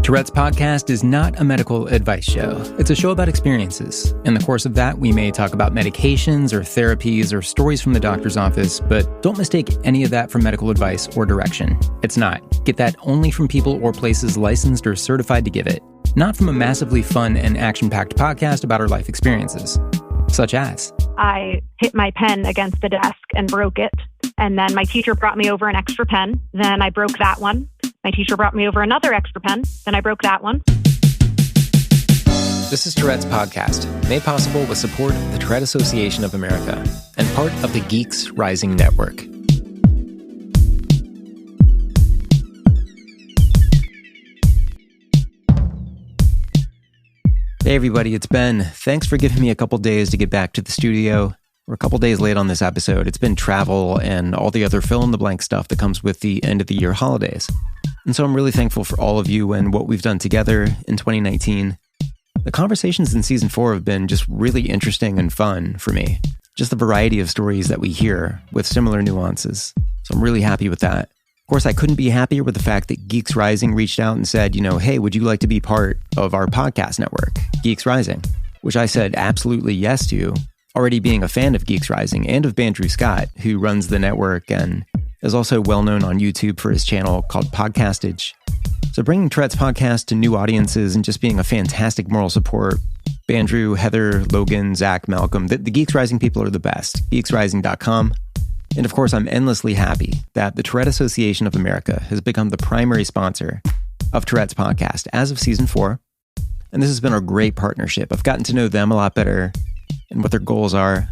Tourette's podcast is not a medical advice show. It's a show about experiences. In the course of that, we may talk about medications or therapies or stories from the doctor's office, but don't mistake any of that for medical advice or direction. It's not. Get that only from people or places licensed or certified to give it. Not from a massively fun and action-packed podcast about our life experiences. Such as... I hit my pen against the desk and broke it. And then my teacher brought me over an extra pen. Then I broke that one. My teacher brought me over another extra pen. Then I broke that one. This is Tourette's podcast, made possible with support of the Tourette Association of America and part of the Geeks Rising Network. Hey everybody, it's Ben. Thanks for giving me a couple days to get back to the studio. We're a couple days late on this episode. It's been travel and all the other fill-in-the-blank stuff that comes with the end-of-the-year holidays. And so I'm really thankful for all of you and what we've done together in 2019. The conversations in Season 4 have been just really interesting and fun for me. Just the variety of stories that we hear with similar nuances. So I'm really happy with that. Of course, I couldn't be happier with the fact that Geeks Rising reached out and said, hey, would you like to be part of our podcast network, Geeks Rising? Which I said absolutely yes to, already being a fan of Geeks Rising and of Bandrew Scott, who runs the network and is also well known on YouTube for his channel called Podcastage. So bringing Tourette's podcast to new audiences and just being a fantastic moral support. Bandrew, Heather, Logan, Zach, Malcolm, the Geeks Rising people are the best. geeksrising.com. And of course, I'm endlessly happy that the Tourette Association of America has become the primary sponsor of Tourette's podcast as of Season 4. And this has been a great partnership. I've gotten to know them a lot better and what their goals are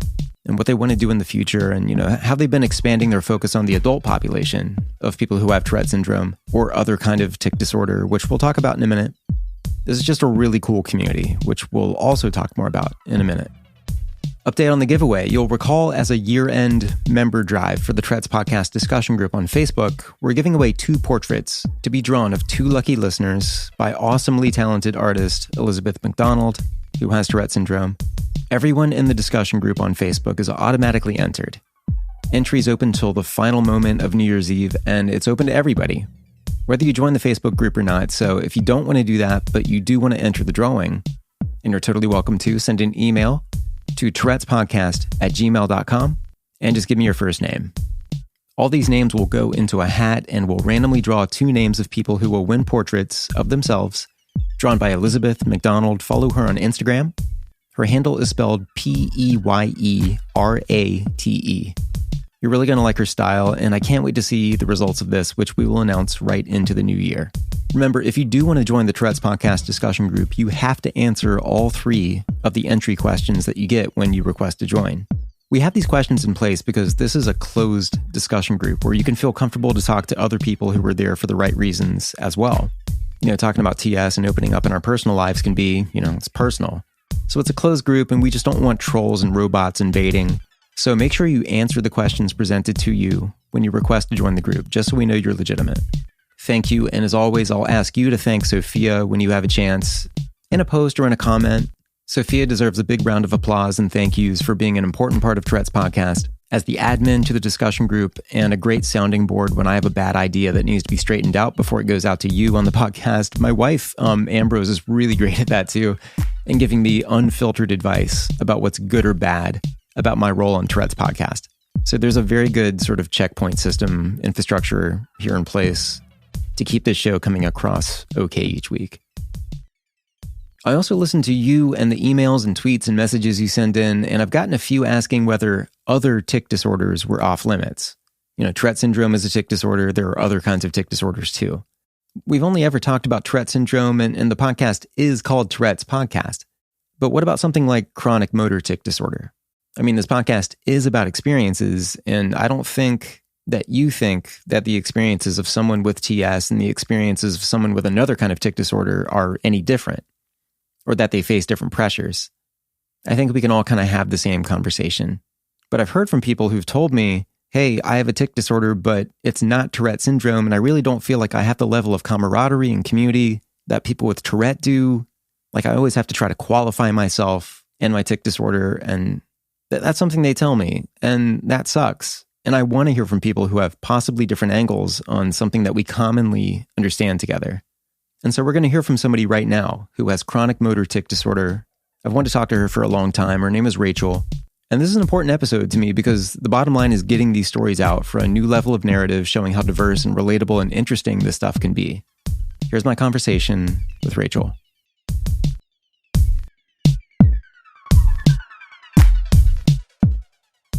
and what they want to do in the future and, how they've been expanding their focus on the adult population of people who have Tourette Syndrome or other kind of tic disorder, which we'll talk about in a minute. This is just a really cool community, which we'll also talk more about in a minute. Update on the giveaway. You'll recall as a year-end member drive for the Tourette's podcast discussion group on Facebook, we're giving away 2 portraits to be drawn of 2 lucky listeners by awesomely talented artist Elizabeth McDonald, who has Tourette Syndrome. Everyone in the discussion group on Facebook is automatically entered. Entries open till the final moment of New Year's Eve, and it's open to everybody, whether you join the Facebook group or not. So if you don't want to do that, but you do want to enter the drawing, and you're totally welcome to, send an email to tourettespodcast@gmail.com and just give me your first name. All these names will go into a hat and we'll randomly draw 2 names of people who will win portraits of themselves drawn by Elizabeth McDonald. Follow her on Instagram. Her handle is spelled Peyeyrate. You're really going to like her style, and I can't wait to see the results of this, which we will announce right into the new year. Remember, if you do want to join the Tourette's podcast discussion group, you have to answer all 3 of the entry questions that you get when you request to join. We have these questions in place because this is a closed discussion group where you can feel comfortable to talk to other people who are there for the right reasons as well. Talking about TS and opening up in our personal lives can be, it's personal. So it's a closed group and we just don't want trolls and robots invading. So make sure you answer the questions presented to you when you request to join the group, just so we know you're legitimate. Thank you. And as always, I'll ask you to thank Sophia when you have a chance, in a post or in a comment. Sophia deserves a big round of applause and thank yous for being an important part of Tourette's podcast as the admin to the discussion group and a great sounding board when I have a bad idea that needs to be straightened out before it goes out to you on the podcast. My wife, Ambrose, is really great at that too, and giving me unfiltered advice about what's good or bad about my role on Tourette's podcast. So there's a very good sort of checkpoint system infrastructure here in place to keep this show coming across okay each week. I also listen to you and the emails and tweets and messages you send in, and I've gotten a few asking whether other tic disorders were off limits. Tourette syndrome is a tic disorder. There are other kinds of tic disorders too. We've only ever talked about Tourette syndrome, and the podcast is called Tourette's Podcast. But what about something like chronic motor tic disorder? This podcast is about experiences, and I don't think that you think that the experiences of someone with TS and the experiences of someone with another kind of tic disorder are any different, or that they face different pressures. I think we can all kind of have the same conversation. But I've heard from people who've told me, hey, I have a tic disorder, but it's not Tourette syndrome, and I really don't feel like I have the level of camaraderie and community that people with Tourette do. Like I always have to try to qualify myself and my tic disorder, and that's something they tell me, and that sucks. And I want to hear from people who have possibly different angles on something that we commonly understand together. And so we're going to hear from somebody right now who has chronic motor tic disorder. I've wanted to talk to her for a long time. Her name is Rachel. And this is an important episode to me because the bottom line is getting these stories out for a new level of narrative showing how diverse and relatable and interesting this stuff can be. Here's my conversation with Rachel.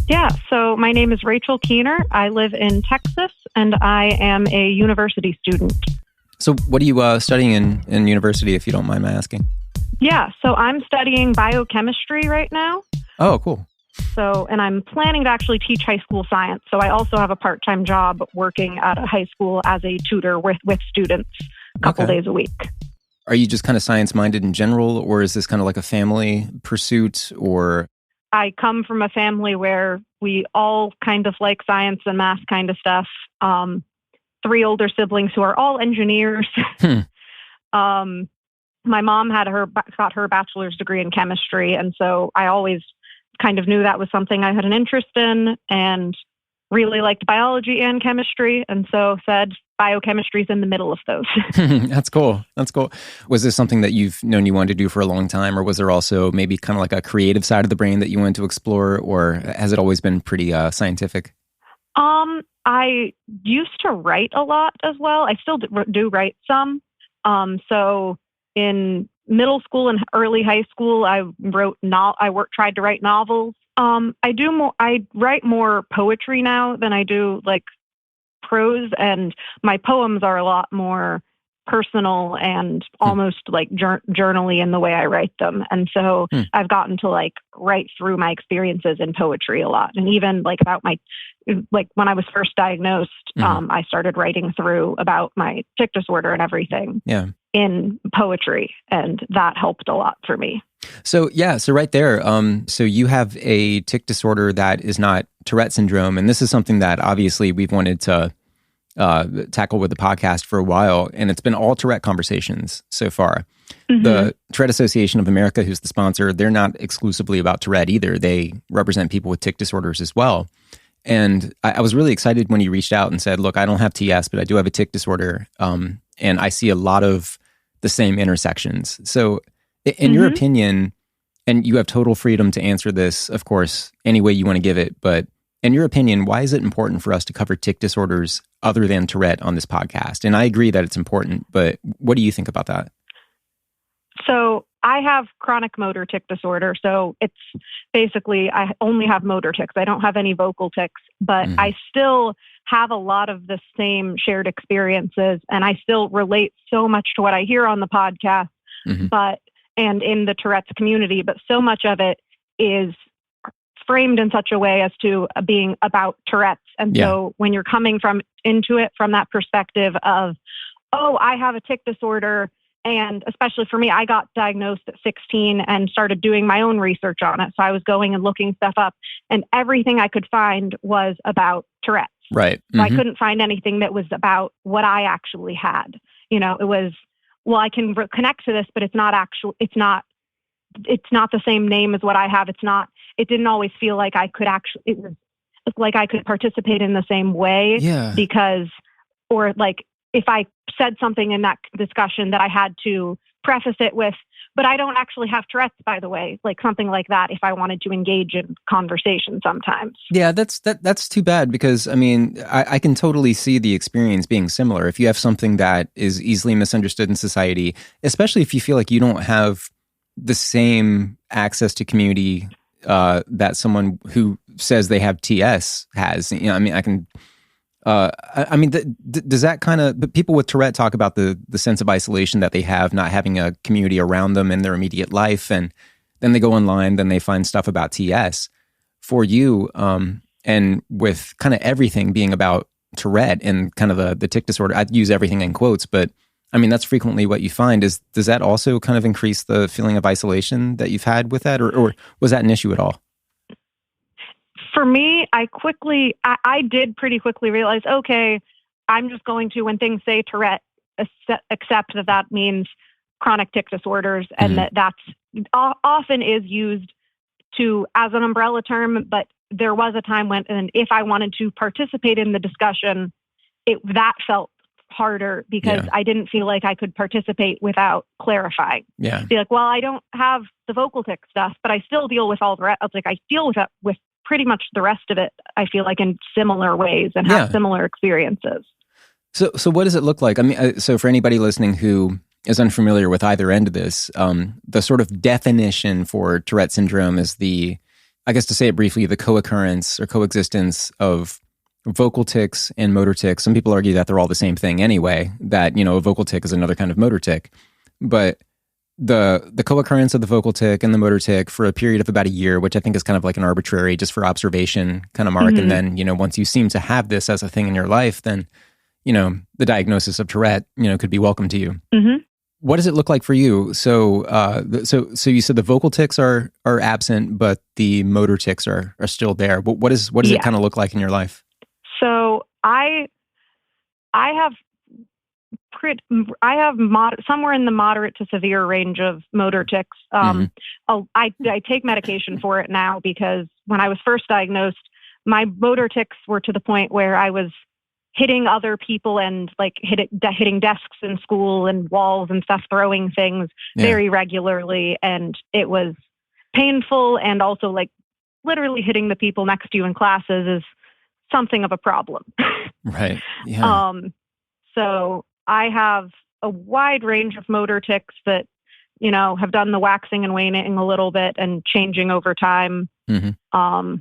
Yeah, so my name is Rachel Keener. I live in Texas, and I am a university student. So what are you studying in university, if you don't mind my asking? Yeah, so I'm studying biochemistry right now. Oh, cool. So, and I'm planning to actually teach high school science. So I also have a part-time job working at a high school as a tutor with students a couple days a week. Are you just kind of science-minded in general, or is this kind of like a family pursuit, or? I come from a family where we all kind of like science and math kind of stuff. 3 older siblings who are all engineers. My mom got her bachelor's degree in chemistry. And so I always kind of knew that was something I had an interest in and really liked biology and chemistry. And so said biochemistry is in the middle of those. That's cool. That's cool. Was this something that you've known you wanted to do for a long time, or was there also maybe kind of like a creative side of the brain that you wanted to explore, or has it always been pretty scientific? I used to write a lot as well. I still do write some. So in middle school and early high school, I tried to write novels. I write more poetry now than I do like prose, and my poems are a lot more personal and almost like journally in the way I write them. And so I've gotten to like write through my experiences in poetry a lot. And even like about when I was first diagnosed, I started writing through about my tic disorder and everything in poetry. And that helped a lot for me. So right there, so you have a tic disorder that is not Tourette Syndrome. And this is something that obviously we've wanted to tackle with the podcast for a while, and it's been all Tourette conversations so far. The Tourette Association of America, who's the sponsor, they're not exclusively about Tourette either. They represent people with tic disorders as well. And I was really excited when you reached out and said, look, I don't have TS, but I do have a tic disorder, and I see a lot of the same intersections. So in your opinion, and you have total freedom to answer this, of course, any way you want to give it, but in your opinion, why is it important for us to cover tic disorders other than Tourette on this podcast? And I agree that it's important, but what do you think about that? So I have chronic motor tic disorder. So it's basically, I only have motor tics. I don't have any vocal tics, but I still have a lot of the same shared experiences. And I still relate so much to what I hear on the podcast, and in the Tourette's community, but so much of it is framed in such a way as to being about Tourette's. And so when you're coming into it from that perspective of, oh, I have a tic disorder. And especially for me, I got diagnosed at 16 and started doing my own research on it. So I was going and looking stuff up, and everything I could find was about Tourette's. Right. So I couldn't find anything that was about what I actually had. You know, it was, well, I can connect to this, but it's not the same name as what I have. It didn't always feel like I could it was like I could participate in the same way because, or like if I said something in that discussion that I had to preface it with, but I don't actually have Tourette's, by the way, like something like that, if I wanted to engage in conversation sometimes. Yeah, that's too bad, because I mean, I can totally see the experience being similar. If you have something that is easily misunderstood in society, especially if you feel like you don't have the same access to community that someone who says they have TS has. You know, I mean, does that kind of, but people with Tourette talk about the sense of isolation that they have, not having a community around them in their immediate life. And then they go online, then they find stuff about TS. For you, and with kind of everything being about Tourette and kind of the tic disorder, I'd use everything in quotes, but I mean, that's frequently what you find. Does that also kind of increase the feeling of isolation that you've had with that, or was that an issue at all? For me, I did pretty quickly realize, okay, I'm just going to, when things say Tourette, accept that means chronic tic disorders, and that's often is used as an umbrella term. But there was a time when, and if I wanted to participate in the discussion, that felt harder because Yeah. I didn't feel like I could participate without clarifying. Yeah. Be like, well, I don't have the vocal tick stuff, but I still deal with all the rest. I was like, I deal with that with pretty much the rest of it. I feel like in similar ways and have similar experiences. So what does it look like? I mean, so for anybody listening who is unfamiliar with either end of this, the sort of definition for Tourette syndrome is I guess to say it briefly, the co-occurrence or coexistence of vocal tics and motor tics. Some people argue that they're all the same thing anyway, that, a vocal tic is another kind of motor tic. But the co-occurrence of the vocal tic and the motor tic for a period of about a year, which I think is kind of like an arbitrary, just for observation kind of mark. Mm-hmm. And then, once you seem to have this as a thing in your life, then, the diagnosis of Tourette, could be welcome to you. Mm-hmm. What does it look like for you? So you said the vocal tics are absent, but the motor tics are still there. What does it kind of look like in your life? So I have somewhere in the moderate to severe range of motor tics. I take medication for it now because when I was first diagnosed, my motor tics were to the point where I was hitting other people and like hitting desks in school and walls and stuff, throwing things very regularly. And it was painful. And also like literally hitting the people next to you in classes is something of a problem. Right. Yeah. So I have a wide range of motor tics that, have done the waxing and waning a little bit and changing over time. Mm-hmm.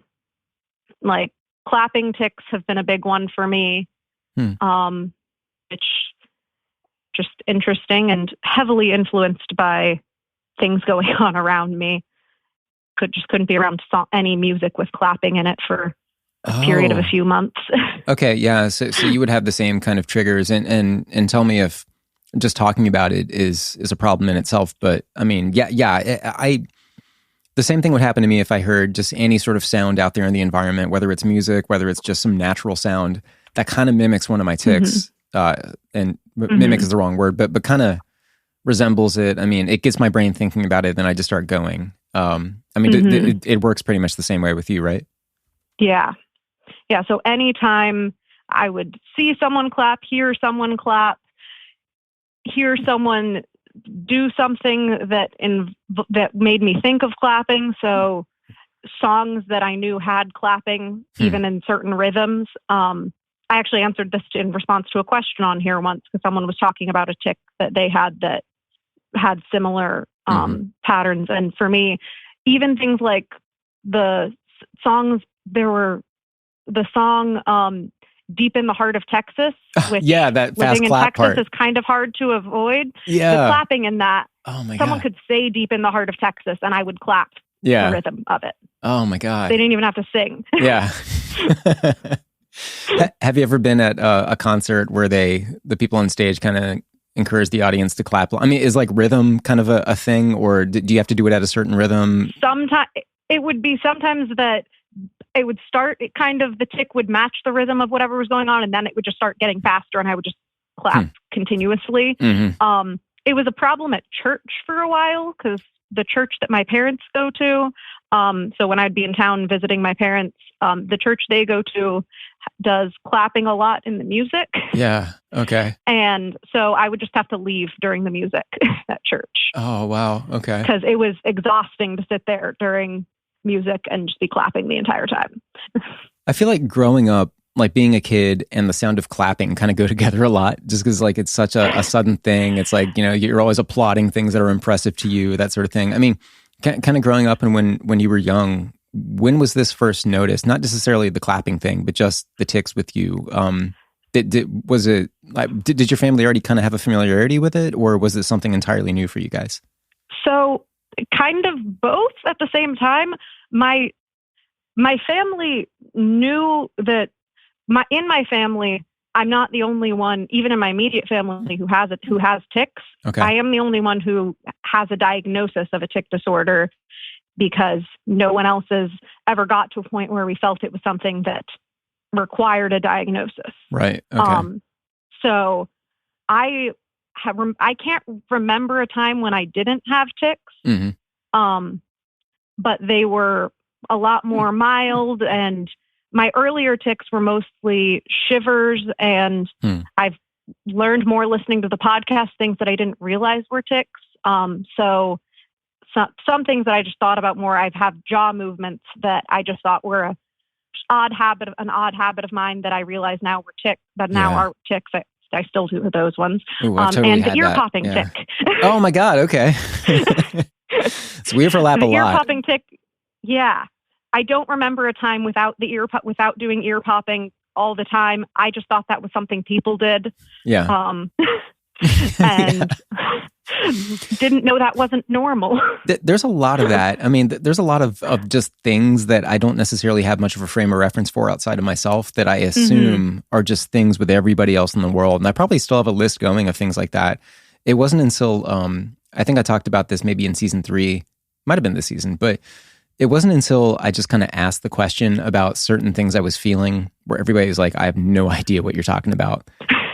Like clapping tics have been a big one for me. Which just interesting and heavily influenced by things going on around me. Couldn't be around any music with clapping in it for a period of a few months. Okay, yeah. So you would have the same kind of triggers, and tell me if just talking about it is a problem in itself. But I mean, the same thing would happen to me if I heard just any sort of sound out there in the environment, whether it's music, whether it's just some natural sound that kind of mimics one of my tics. And mimic is the wrong word, but kind of resembles it. I mean, it gets my brain thinking about it, then I just start going. It works pretty much the same way with you, right? Yeah. Yeah. So anytime I would see someone clap, hear someone do something that made me think of clapping. So songs that I knew had clapping, even in certain rhythms. I actually answered this in response to a question on here once because someone was talking about a tic that they had that had similar patterns. And for me, even things like the songs, the song Deep in the Heart of Texas, which that fast living in clap Texas part is kind of hard to avoid. Yeah. The clapping in that, someone could say Deep in the Heart of Texas and I would clap the rhythm of it. Oh my God. They didn't even have to sing. Yeah. Have you ever been at a concert where the people on stage kind of encourage the audience to clap? I mean, is like rhythm kind of a thing, or do you have to do it at a certain rhythm? Sometimes it would be that it would start, the tick would match the rhythm of whatever was going on, and then it would just start getting faster, and I would just clap continuously. Mm-hmm. It was a problem at church for a while because the church that my parents go to, so when I'd be in town visiting my parents, the church they go to does clapping a lot in the music. Yeah. Okay. And so I would just have to leave during the music at church. Oh, wow. Okay. Because it was exhausting to sit there during music and just be clapping the entire time. I feel like growing up, like being a kid and the sound of clapping kind of go together a lot just because like it's such a sudden thing. It's like, you're always applauding things that are impressive to you, that sort of thing. I mean, kind of growing up and when you were young, when was this first noticed? Not necessarily the clapping thing, but just the tics with you. Did your family already kind of have a familiarity with it, or was it something entirely new for you guys? So kind of both at the same time. My family knew that in my family, I'm not the only one, even in my immediate family, who has tics. Okay. I am the only one who has a diagnosis of a tic disorder because no one else has ever got to a point where we felt it was something that required a diagnosis. Right. Okay. So I can't remember a time when I didn't have tics. Mm-hmm. But they were a lot more mild, and my earlier tics were mostly shivers, and I've learned more listening to the podcast, things that I didn't realize were tics. So some things that I just thought about more. I've had jaw movements that I just thought were an odd habit of mine that I realize now were tics, but now are tics. I still do those ones. Ooh, I've totally and had the ear that. popping tic. Oh my God. Okay. So we overlap a lot. The ear popping tic. Yeah. I don't remember a time without doing ear popping all the time. I just thought that was something people did. Yeah. And didn't know that wasn't normal. There's a lot of that. I mean, there's a lot of just things that I don't necessarily have much of a frame of reference for outside of myself that I assume are just things with everybody else in the world. And I probably still have a list going of things like that. It wasn't until, I think I talked about this maybe in season 3, might have been this season, but it wasn't until I just kind of asked the question about certain things I was feeling where everybody was like, I have no idea what you're talking about.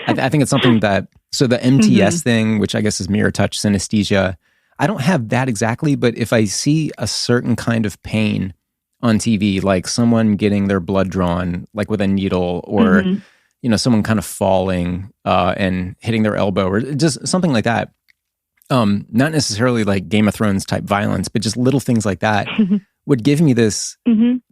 I think it's something that, so the MTS thing, which I guess is mirror touch synesthesia, I don't have that exactly, but if I see a certain kind of pain on TV, like someone getting their blood drawn, like with a needle, or, someone kind of falling and hitting their elbow, or just something like that. Not necessarily like Game of Thrones type violence, but just little things like that would give me this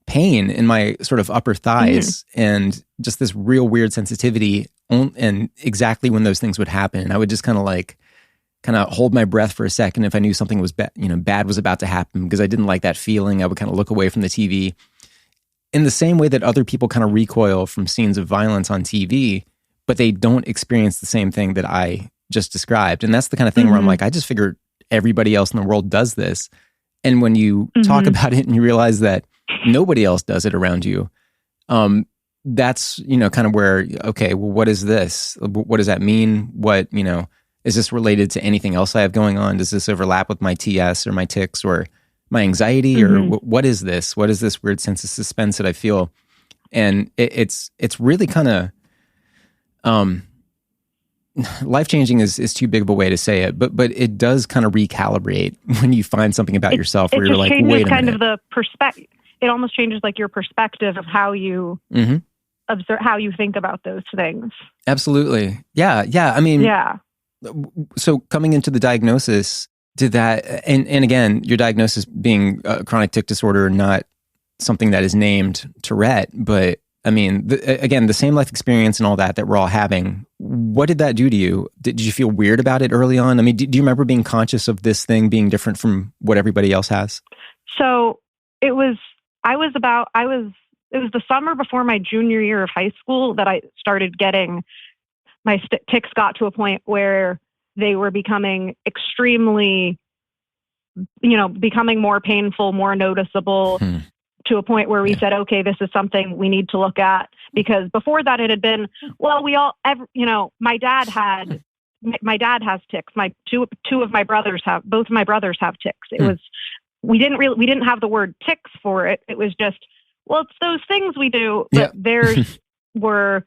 pain in my sort of upper thighs and just this real weird sensitivity. And exactly when those things would happen, I would just kind of hold my breath for a second if I knew something was bad was about to happen, because I didn't like that feeling. I would kind of look away from the TV in the same way that other people kind of recoil from scenes of violence on TV, but they don't experience the same thing that I just described. And that's the kind of thing where I'm like, I just figured everybody else in the world does this. And when you talk about it and you realize that nobody else does it around you, that's, kind of where, okay, well, what is this? What does that mean? What, is this related to anything else I have going on? Does this overlap with my TS or my tics or my anxiety? Or what is this? What is this weird sense of suspense that I feel? And it's really kind of, life-changing is too big of a way to say it, but it does kind of recalibrate when you find something about yourself where you're like, wait a minute. It kind of the perspective. It almost changes like your perspective of how you observe, how you think about those things. Absolutely. Yeah. I mean, so coming into the diagnosis, did that, and again, your diagnosis being chronic tic disorder, not something that is named Tourette, but I mean, again, the same life experience and all that we're all having. What did that do to you? Did you feel weird about it early on? I mean, do you remember being conscious of this thing being different from what everybody else has? So it was the summer before my junior year of high school that I started getting, my tics got to a point where they were becoming extremely, becoming more painful, more noticeable. To a point where we said, okay, this is something we need to look at. Because before that, it had been, well, my dad has tics. Two of my brothers both of my brothers have tics. It was, we didn't have the word tics for it. It was just, well, it's those things we do, but theirs were,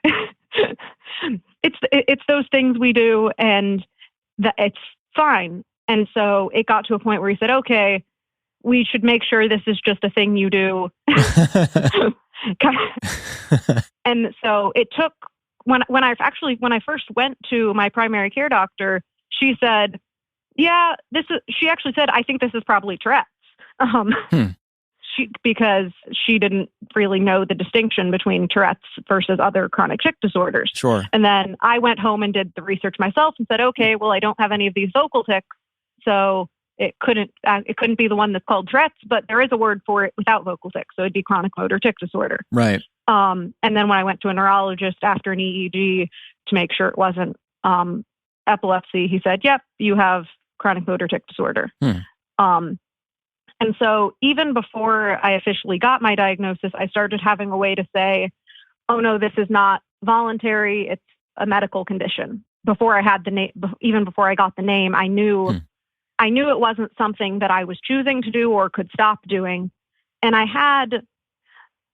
it's those things we do, and that it's fine. And so it got to a point where he said, okay, we should make sure this is just a thing you do. And so it took, when I first went to my primary care doctor, she said, she actually said, I think this is probably Tourette's. Because she didn't really know the distinction between Tourette's versus other chronic tic disorders. Sure. And then I went home and did the research myself and said, okay, well, I don't have any of these vocal tics, so it couldn't be the one that's called Tourette's, but there is a word for it without vocal tics, so it'd be chronic motor tic disorder. Right. And then when I went to a neurologist after an EEG to make sure it wasn't epilepsy, he said, "Yep, you have chronic motor tic disorder." And so even before I officially got my diagnosis, I started having a way to say, "Oh no, this is not voluntary; it's a medical condition." Before I had the name, even before I got the name, I knew it wasn't something that I was choosing to do or could stop doing. And I had,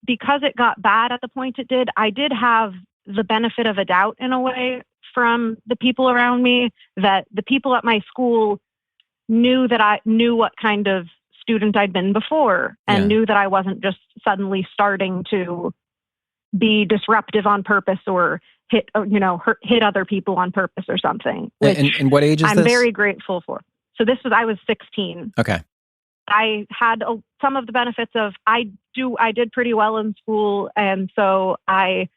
because it got bad at the point it did, I did have the benefit of a doubt in a way from the people around me, that the people at my school knew that I knew what kind of student I'd been before, and knew that I wasn't just suddenly starting to be disruptive on purpose or hit other people on purpose or something. And what age is I'm this? very grateful for. So I was 16. Okay. I had some of the benefits of I did pretty well in school, and so I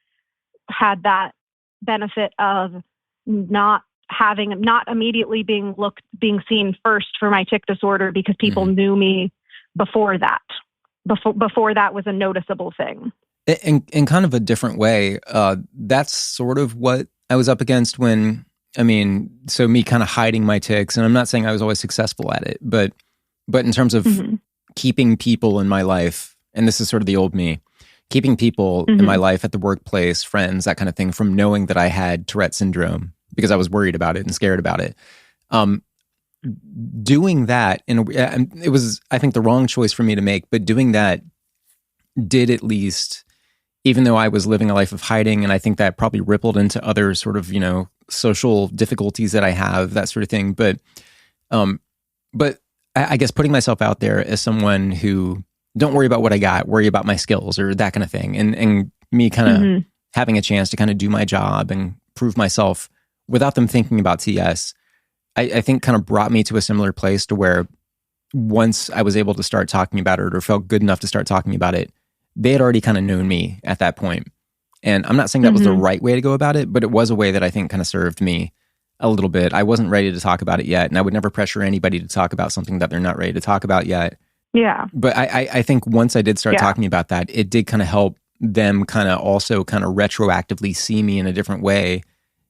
had that benefit of not immediately being seen first for my tic disorder because people knew me before that. Before that was a noticeable thing. In kind of a different way, that's sort of what I was up against so me kind of hiding my tics, and I'm not saying I was always successful at it, but in terms of keeping people in my life, and this is sort of the old me, keeping people in my life at the workplace, friends, that kind of thing, from knowing that I had Tourette Syndrome because I was worried about it and scared about it. Doing that, it was, I think, the wrong choice for me to make, but doing that did at least, even though I was living a life of hiding, and I think that probably rippled into other sort of, social difficulties that I have, that sort of thing. But I guess putting myself out there as someone who don't worry about what I got, worry about my skills or that kind of thing. And me kind of having a chance to kind of do my job and prove myself without them thinking about TS, I think kind of brought me to a similar place to where once I was able to start talking about it or felt good enough to start talking about it, they had already kind of known me at that point. And I'm not saying that was the right way to go about it, but it was a way that I think kind of served me a little bit. I wasn't ready to talk about it yet, and I would never pressure anybody to talk about something that they're not ready to talk about yet. Yeah. But I think once I did start talking about that, it did kind of help them kind of also kind of retroactively see me in a different way.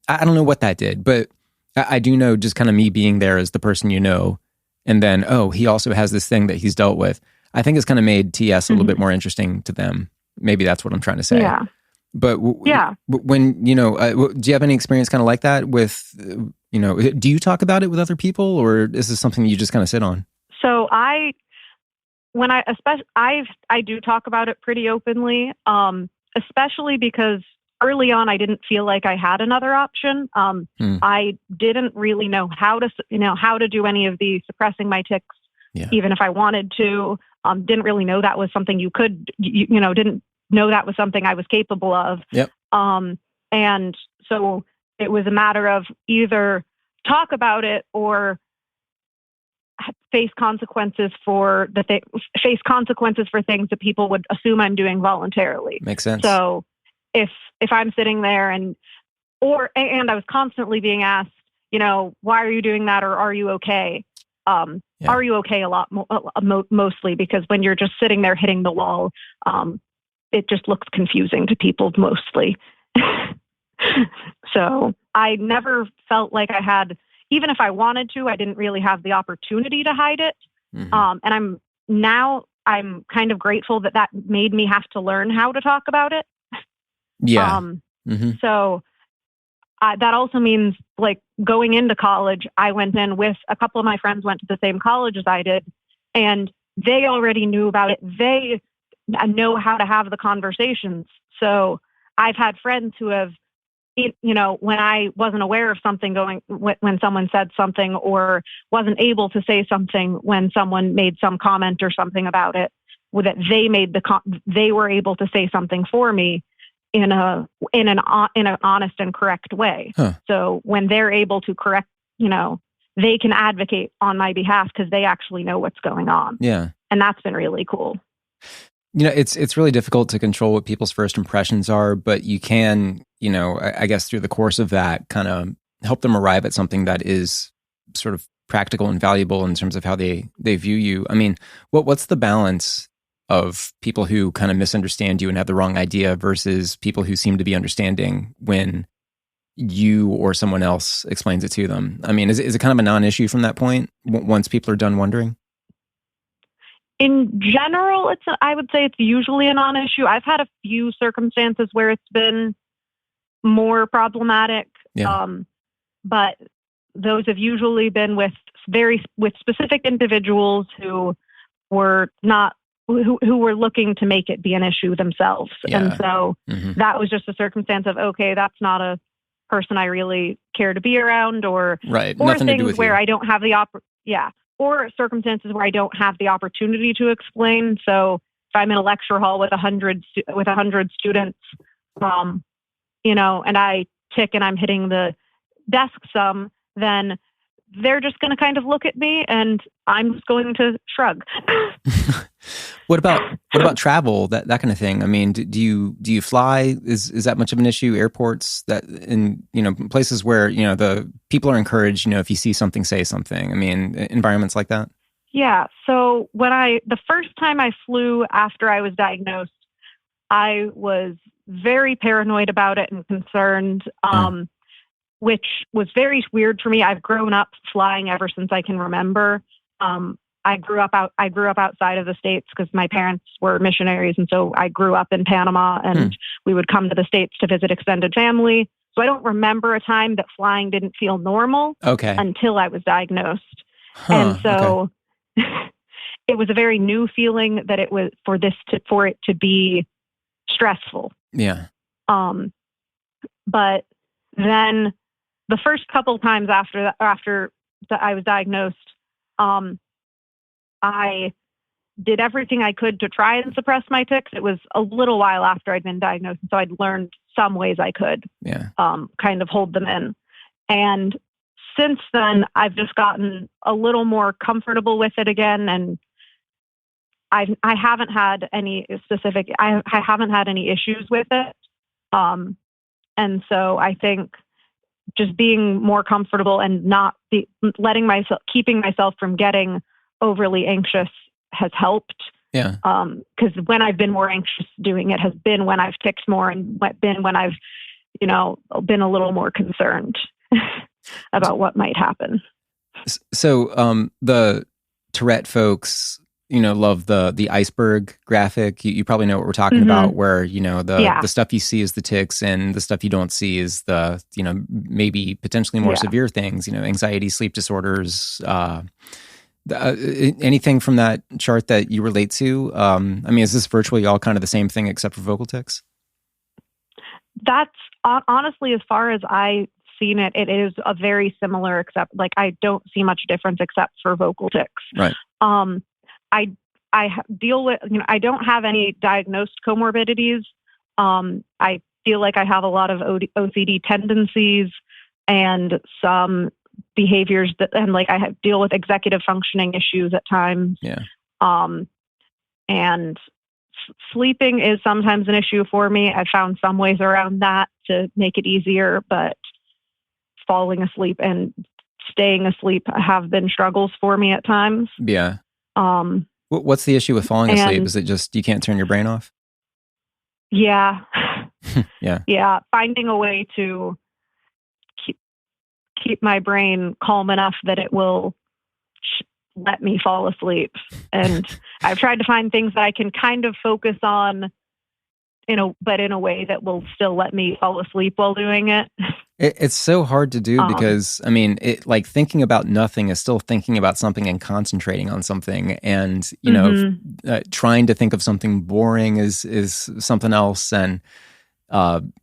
I don't know what that did, but I do know just kind of me being there as the person and then, he also has this thing that he's dealt with. I think it's kind of made TS a little bit more interesting to them. Maybe that's what I'm trying to say. Yeah. But when, do you have any experience kind of like that with, do you talk about it with other people, or is this something you just kind of sit on? So I do talk about it pretty openly, especially because early on I didn't feel like I had another option. I didn't really know how to do any of the suppressing my tics, even if I wanted to. Didn't really know that was something you could, didn't know that was something I was capable of. Yep. And so it was a matter of either talk about it or face consequences for things that people would assume I'm doing voluntarily. Makes sense. So if I'm sitting there and I was constantly being asked, why are you doing that, or are you okay? Are you okay a lot mostly because when you're just sitting there hitting the wall, it just looks confusing to people mostly. So I never felt like I had, even if I wanted to, I didn't really have the opportunity to hide it. And I'm kind of grateful that made me have to learn how to talk about it. Yeah. So that also means, like, going into college, I went in with a couple of my friends went to the same college as I did, and they already knew about it. They know how to have the conversations. So I've had friends who have, when I wasn't aware of something when someone said something, or wasn't able to say something when someone made some comment or something about it, that they were able to say something for me in an honest and correct way. So when they're able to correct, they can advocate on my behalf because they actually know what's going on. Yeah. And that's been really cool. It's really difficult to control what people's first impressions are, but you can, I guess through the course of that, kind of help them arrive at something that is sort of practical and valuable in terms of how they view you. I mean, what's the balance of people who kind of misunderstand you and have the wrong idea versus people who seem to be understanding when you or someone else explains it to them? I mean, is it kind of a non-issue from that point once people are done wondering? In general, I would say it's usually a non-issue. I've had a few circumstances where it's been more problematic, but those have usually been with specific individuals who were looking to make it be an issue themselves. Yeah. And so that was just a circumstance of, okay, that's not a person I really care to be around, or nothing to do with where you. I don't have or circumstances where I don't have the opportunity to explain. So if I'm in a lecture hall with 100 students, and I tick and I'm hitting the desk some, then they're just going to kind of look at me and I'm just going to shrug. What about travel, that kind of thing? I mean, do you fly? Is that much of an issue? Airports, that in places where the people are encouraged, if you see something, say something. I mean, environments like that. Yeah. So the first time I flew after I was diagnosed, I was very paranoid about it and concerned, which was very weird for me. I've grown up flying ever since I can remember. I grew up outside of the States because my parents were missionaries. And so I grew up in Panama and we would come to the States to visit extended family. So I don't remember a time that flying didn't feel normal until I was diagnosed. And so it was a very new feeling that it was for it to be stressful. Yeah. But then the first couple times after I was diagnosed, I did everything I could to try and suppress my tics. It was a little while after I'd been diagnosed, and so I'd learned some ways I could kind of hold them in. And since then, I've just gotten a little more comfortable with it again, and I haven't had any I haven't had any issues with it. And so I think just being more comfortable and not keeping myself from getting overly anxious has helped. Yeah. Because when I've been more anxious doing it has been when I've ticked more and been when I've, been a little more concerned about what might happen. So the Tourette folks, love the iceberg graphic. You probably know what we're talking about, where, the stuff you see is the tics and the stuff you don't see is the, maybe potentially more severe things, anxiety, sleep disorders, anything from that chart that you relate to? I mean, is this virtually all kind of the same thing except for vocal tics? That's honestly, as far as I've seen it, it is a very similar, except I don't see much difference except for vocal tics. Right. I deal with, I don't have any diagnosed comorbidities. I feel like I have a lot of OCD tendencies and some behaviors and I deal with executive functioning issues at times. Yeah. And sleeping is sometimes an issue for me. I found some ways around that to make it easier, but falling asleep and staying asleep have been struggles for me at times. Yeah. What's the issue with falling asleep? Is it just you can't turn your brain off? Yeah. Yeah. Yeah. Finding a way to keep my brain calm enough that it will let me fall asleep. And I've tried to find things that I can kind of focus on but in a way that will still let me fall asleep while doing it. It's so hard to do because, I mean, thinking about nothing is still thinking about something and concentrating on something. And, trying to think of something boring is something else. And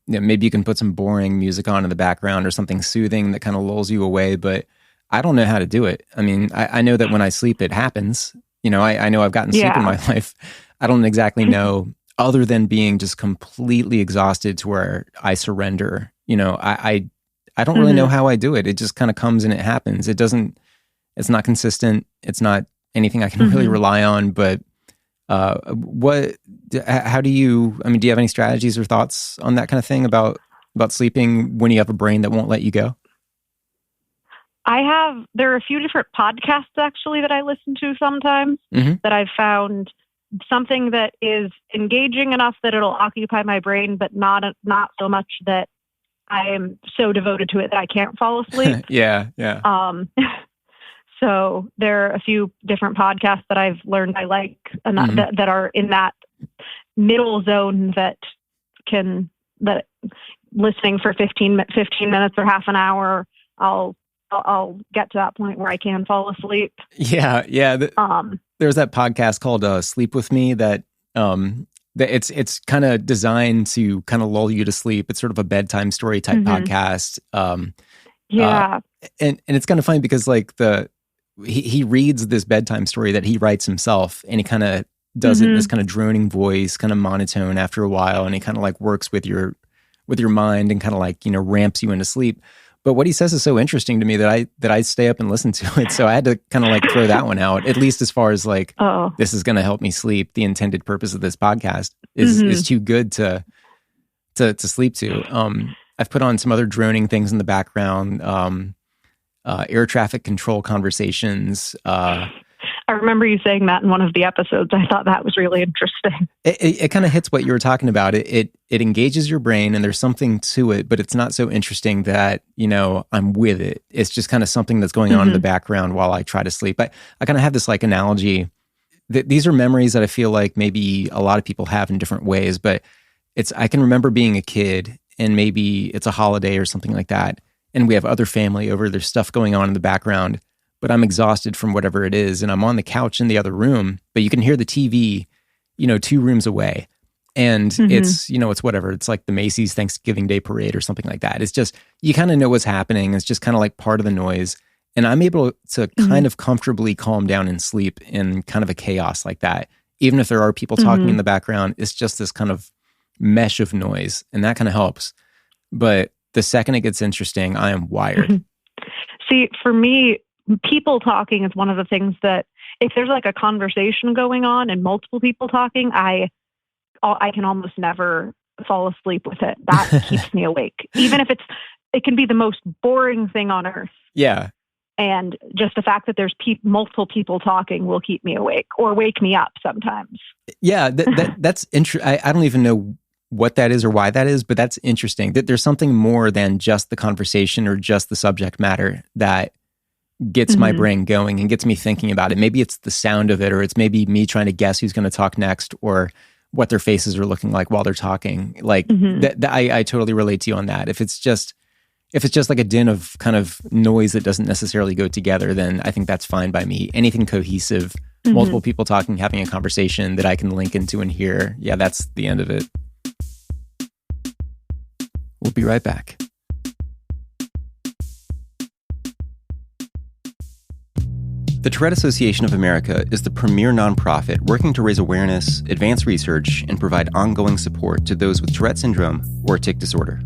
maybe you can put some boring music on in the background or something soothing that kind of lulls you away. But I don't know how to do it. I mean, I know that when I sleep, it happens. I know I've gotten sleep in my life. I don't exactly know, other than being just completely exhausted to where I surrender. I don't really know how I do it. It just kind of comes and it happens. It's not consistent. It's not anything I can really rely on. But how do you have any strategies or thoughts on that kind of thing about sleeping when you have a brain that won't let you go? There are a few different podcasts actually that I listen to sometimes that I've found something that is engaging enough that it'll occupy my brain, but not so much that I am so devoted to it that I can't fall asleep. Yeah. So there are a few different podcasts that I've learned I like that are in that middle zone that listening for 15 minutes or half an hour, I'll get to that point where I can fall asleep. Yeah. There's that podcast called Sleep With Me that it's kind of designed to kind of lull you to sleep. It's sort of a bedtime story type podcast. And it's kind of funny because he reads this bedtime story that he writes himself, and he kind of does it in this kind of droning voice, kind of monotone after a while, and it kind of like works with your mind and kind of like, ramps you into sleep. But what he says is so interesting to me that I stay up and listen to it. So I had to kind of like throw that one out, at least as far as like, this is going to help me sleep. The intended purpose of this podcast is too good to sleep to. I've put on some other droning things in the background, air traffic control conversations. I remember you saying that in one of the episodes. I thought that was really interesting. It kind of hits what you were talking about. It engages your brain and there's something to it, but it's not so interesting that, I'm with it. It's just kind of something that's going on in the background while I try to sleep. I kind of have this like analogy that these are memories that I feel like maybe a lot of people have in different ways, but I can remember being a kid and maybe it's a holiday or something like that. And we have other family over, there's stuff going on in the background, but I'm exhausted from whatever it is. And I'm on the couch in the other room, but you can hear the TV, 2 rooms away. And it's whatever. It's like the Macy's Thanksgiving Day Parade or something like that. It's just, you kind of know what's happening. It's just kind of like part of the noise. And I'm able to kind of comfortably calm down and sleep in kind of a chaos like that. Even if there are people talking in the background, it's just this kind of mesh of noise. And that kind of helps. But the second it gets interesting, I am wired. See, for me, people talking is one of the things that if there's like a conversation going on and multiple people talking, I can almost never fall asleep with it. That keeps me awake. Even if it can be the most boring thing on earth. Yeah. And just the fact that there's multiple people talking will keep me awake or wake me up sometimes. Yeah, that's interesting. I don't even know what that is or why that is, but that's interesting. That there's something more than just the conversation or just the subject matter that gets my brain going and gets me thinking about it. Maybe it's the sound of it, or it's maybe me trying to guess who's going to talk next, or what their faces are looking like while they're talking. Like I totally relate to you on that. If it's just like a din of kind of noise that doesn't necessarily go together, then I think that's fine by me. Anything cohesive, multiple people talking, having a conversation that I can link into and hear. Yeah, that's the end of it. We'll be right back. The Tourette Association of America is the premier nonprofit working to raise awareness, advance research, and provide ongoing support to those with Tourette Syndrome or tic disorder.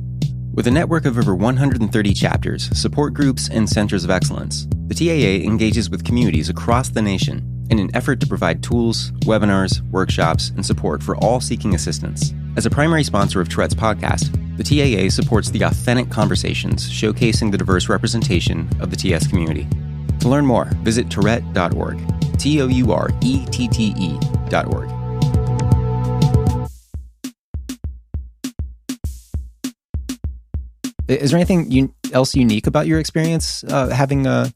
With a network of over 130 chapters, support groups, and centers of excellence, the TAA engages with communities across the nation in an effort to provide tools, webinars, workshops, and support for all seeking assistance. As a primary sponsor of Tourette's podcast, the TAA supports the authentic conversations showcasing the diverse representation of the TS community. To learn more, visit Tourette.org, Tourette.org. Is there anything else unique about your experience having a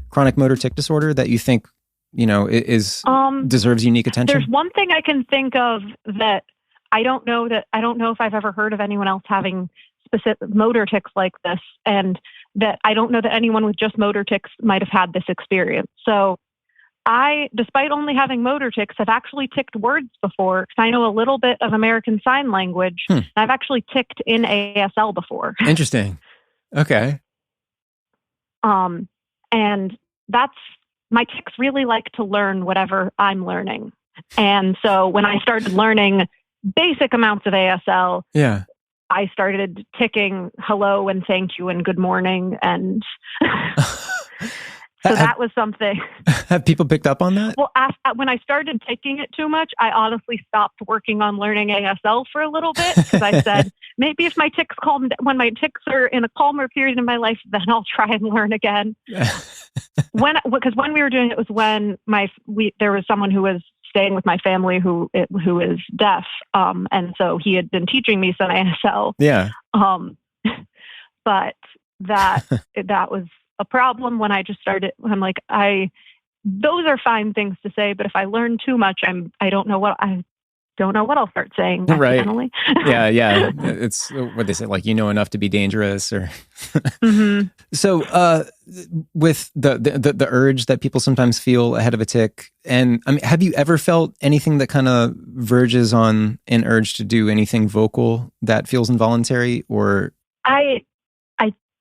chronic motor tic disorder that you think, deserves unique attention? There's one thing I can think of that I don't know if I've ever heard of anyone else having specific motor tics like this, and that I don't know that anyone with just motor tics might have had this experience. So I, despite only having motor tics, have actually ticked words before, because I know a little bit of American Sign Language. I've actually ticked in ASL before. Interesting. Okay. And my tics really like to learn whatever I'm learning. And so when I started learning basic amounts of ASL, I started ticking hello and thank you and good morning. And so that was something. Have people picked up on that? Well, when I started taking it too much, I honestly stopped working on learning ASL for a little bit, because I said, maybe if my tics when my tics are in a calmer period in my life, then I'll try and learn again. Because when we were doing it was when there was someone who was staying with my family who is deaf, and so he had been teaching me some ASL. Yeah. But that was a problem when I just started. I'm like, those are fine things to say, but if I learn too much, I don't know what I'll start saying accidentally. Right. Yeah. It's what they say, like, enough to be dangerous, or. So, with the urge that people sometimes feel ahead of a tic, and I mean, have you ever felt anything that kind of verges on an urge to do anything vocal that feels involuntary, or? I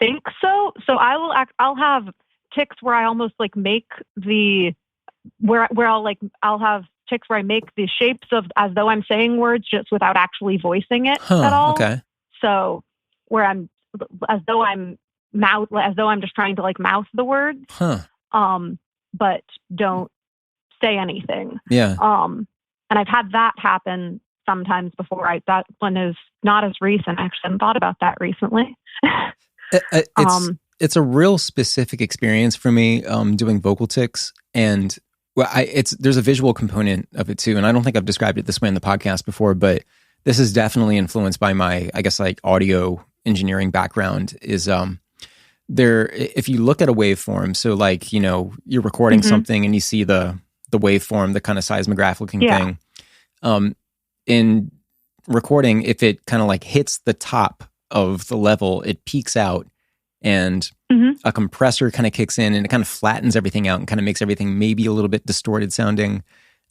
think so. So I'll have tics where I almost like make where I'll have tics where I make the shapes of as though I'm saying words just without actually voicing it at all. Okay. So where I'm as though I'm just trying to like mouth the words, but don't say anything. Yeah. And I've had that happen sometimes before. That one is not as recent. I actually haven't thought about that recently. It's a real specific experience for me doing vocal tics, and there's a visual component of it too. And I don't think I've described it this way in the podcast before, but this is definitely influenced by my, I guess, like audio engineering background. Is if you look at a waveform, so like you're recording something and you see the waveform, the kind of seismograph looking thing. In recording, if it kind of like hits the top of the level, it peaks out, and a compressor kind of kicks in and it kind of flattens everything out and kind of makes everything maybe a little bit distorted sounding.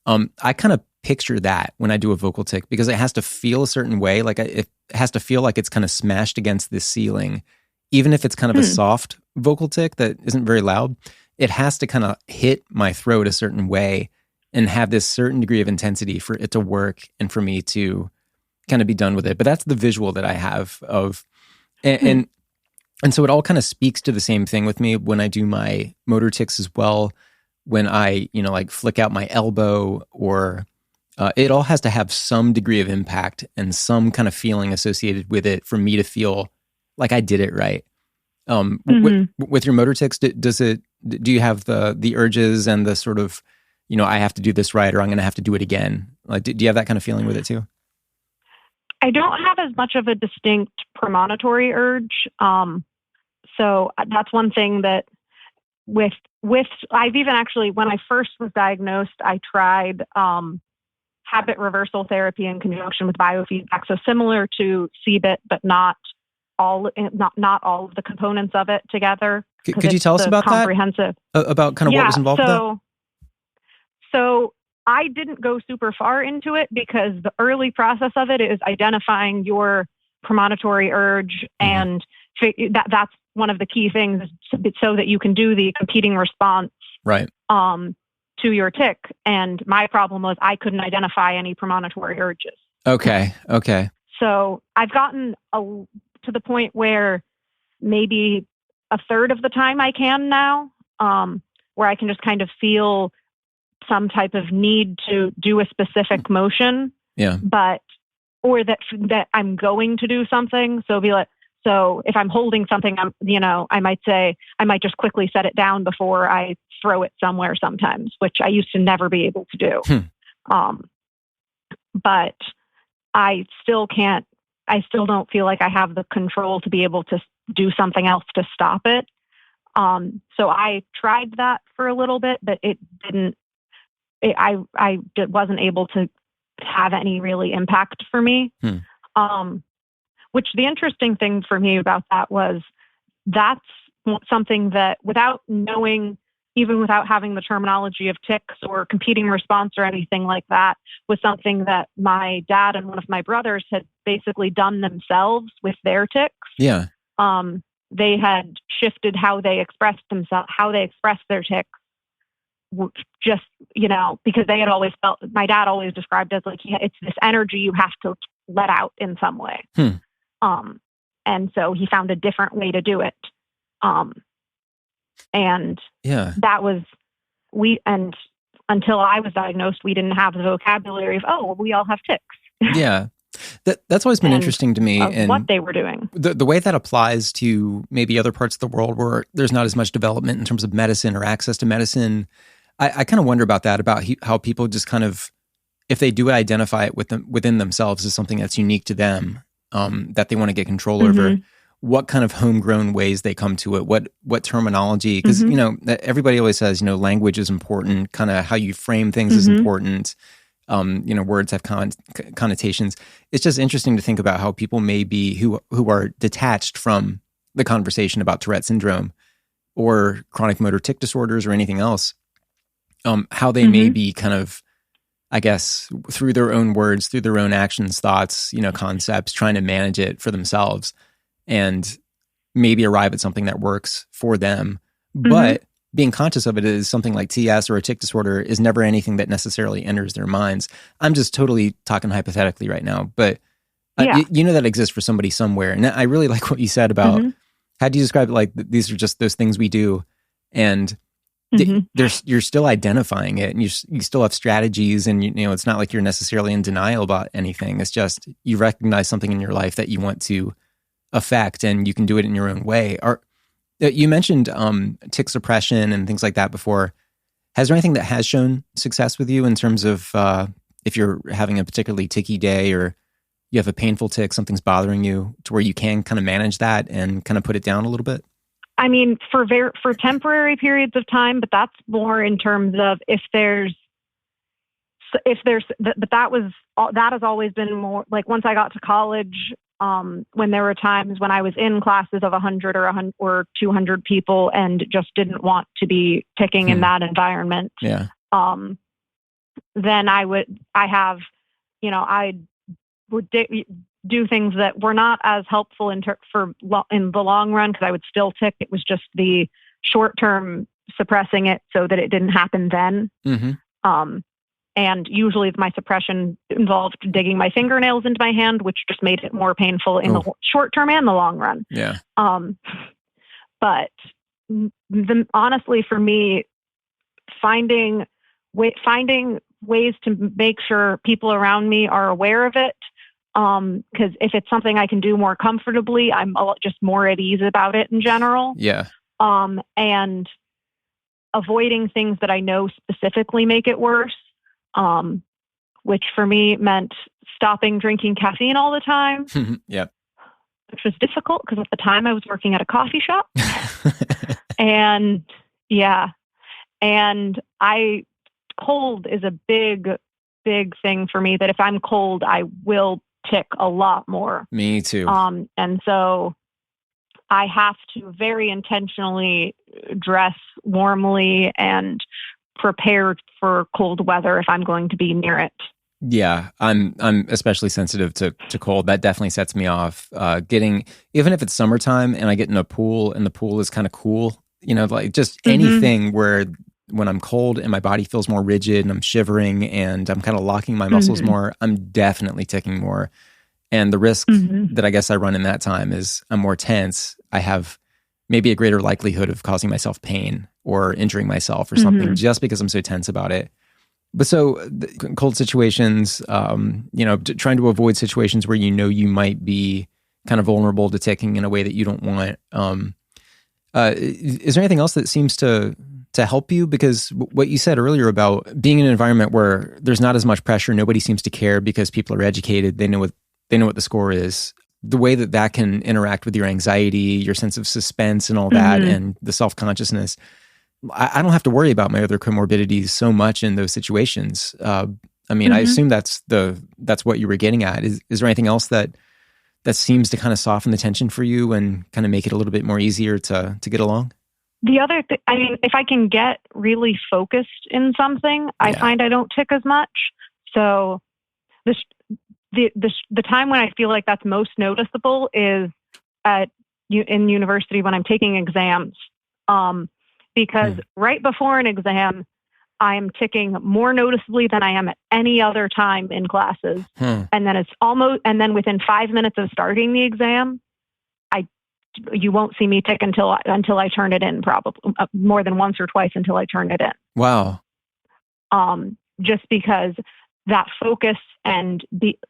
I kind of picture that when I do a vocal tic, because it has to feel a certain way. Like it has to feel like it's kind of smashed against the ceiling. Even if it's kind of a soft vocal tic that isn't very loud, it has to kind of hit my throat a certain way and have this certain degree of intensity for it to work and for me to kind of be done with it. But that's the visual that I have of, and so it all kind of speaks to the same thing with me when I do my motor tics as well. When I, like flick out my elbow, or it all has to have some degree of impact and some kind of feeling associated with it for me to feel like I did it right. With your motor tics, do you have the urges and the sort of, I have to do this right, or I'm going to have to do it again? Like, do you have that kind of feeling with it too? I don't have as much of a distinct premonitory urge. So that's one thing that with I've even actually, when I first was diagnosed, I tried habit reversal therapy in conjunction with biofeedback. So similar to CBIT, but not all of the components of it together. Could you tell us about comprehensive. That? About kind of what was involved with that? So I didn't go super far into it because the early process of it is identifying your premonitory urge, and that's one of the key things, so that you can do the competing response right to your tic. And my problem was I couldn't identify any premonitory urges. Okay. So I've gotten to the point where maybe a third of the time I can now, where I can just kind of feel some type of need to do a specific motion, or that I'm going to do something. So if I'm holding something, I might just quickly set it down before I throw it somewhere sometimes, which I used to never be able to do. But I still don't feel like I have the control to be able to do something else to stop it. So I tried that for a little bit, but it didn't. I wasn't able to have any really impact for me. Which the interesting thing for me about that was that's something that, without knowing, even without having the terminology of tics or competing response or anything like that, was something that my dad and one of my brothers had basically done themselves with their tics. Yeah. They had shifted how they expressed their tics, just, because they had always felt, my dad always described it as like, it's this energy you have to let out in some way. And so he found a different way to do it. And that was, until I was diagnosed, we didn't have the vocabulary of, we all have tics. Yeah. That's always been interesting to me. And what they were doing. The way that applies to maybe other parts of the world where there's not as much development in terms of medicine or access to medicine. I kind of wonder about that, about how people just kind of, if they do identify it within themselves as something that's unique to them, that they want to get control over, what kind of homegrown ways they come to it, what terminology, because, everybody always says, language is important, kind of how you frame things is important. Words have connotations. It's just interesting to think about how people may be who are detached from the conversation about Tourette syndrome or chronic motor tic disorders or anything else, how they may be kind of, I guess, through their own words, through their own actions, thoughts, concepts, trying to manage it for themselves and maybe arrive at something that works for them. But being conscious of it is something like TS or a tic disorder is never anything that necessarily enters their minds. I'm just totally talking hypothetically right now, but you know that exists for somebody somewhere. And I really like what you said about how do you describe it? Like these are just those things we do, and you're still identifying it, and you still have strategies, and you know it's not like you're necessarily in denial about anything. It's just you recognize something in your life that you want to affect, and you can do it in your own way. You mentioned tic suppression and things like that before. Has there anything that has shown success with you in terms of if you're having a particularly ticky day or you have a painful tic, something's bothering you, to where you can kind of manage that and kind of put it down a little bit? I mean, for temporary periods of time, but that's more in terms of that has always been more like once I got to college. When there were times when I was in classes of 100 or 200 people and just didn't want to be ticking in that environment. Yeah. Then I would do things that were not as helpful in the long run, because I would still tick. It was just the short term suppressing it so that it didn't happen then. And usually my suppression involved digging my fingernails into my hand, which just made it more painful in the short term and the long run. Yeah. But honestly, for me, finding ways to make sure people around me are aware of it. Because if it's something I can do more comfortably, I'm just more at ease about it in general. Yeah. And avoiding things that I know specifically make it worse. Which for me meant stopping drinking caffeine all the time. Yep. Which was difficult because at the time I was working at a coffee shop. And cold is a big thing for me, that if I'm cold, I will tick a lot more. Me too. And so I have to very intentionally dress warmly and prepared for cold weather if I'm going to be near it. Yeah, I'm especially sensitive to cold. That definitely sets me off. Even if it's summertime and I get in a pool and the pool is kind of cool, like just anything where when I'm cold and my body feels more rigid and I'm shivering and I'm kind of locking my muscles more, I'm definitely ticking more. And the risk that I guess I run in that time is I'm more tense. I have maybe a greater likelihood of causing myself pain or injuring myself or something just because I'm so tense about it. But so cold situations, trying to avoid situations where you might be kind of vulnerable to ticking in a way that you don't want. Is there anything else that seems to help you? Because what you said earlier about being in an environment where there's not as much pressure, nobody seems to care because people are educated, they know what the score is. The way that can interact with your anxiety, your sense of suspense and all that, and the self-consciousness. I don't have to worry about my other comorbidities so much in those situations. I assume that's what you were getting at. Is there anything else that seems to kind of soften the tension for you and kind of make it a little bit more easier to get along? The other thing, if I can get really focused in something, I find I don't tick as much. So the time when I feel like that's most noticeable is in university when I'm taking exams. Because right before an exam, I am ticking more noticeably than I am at any other time in classes. And then within 5 minutes of starting the exam, you won't see me tick until I turn it in, probably more than once or twice until I turn it in. Wow. Just because that focus and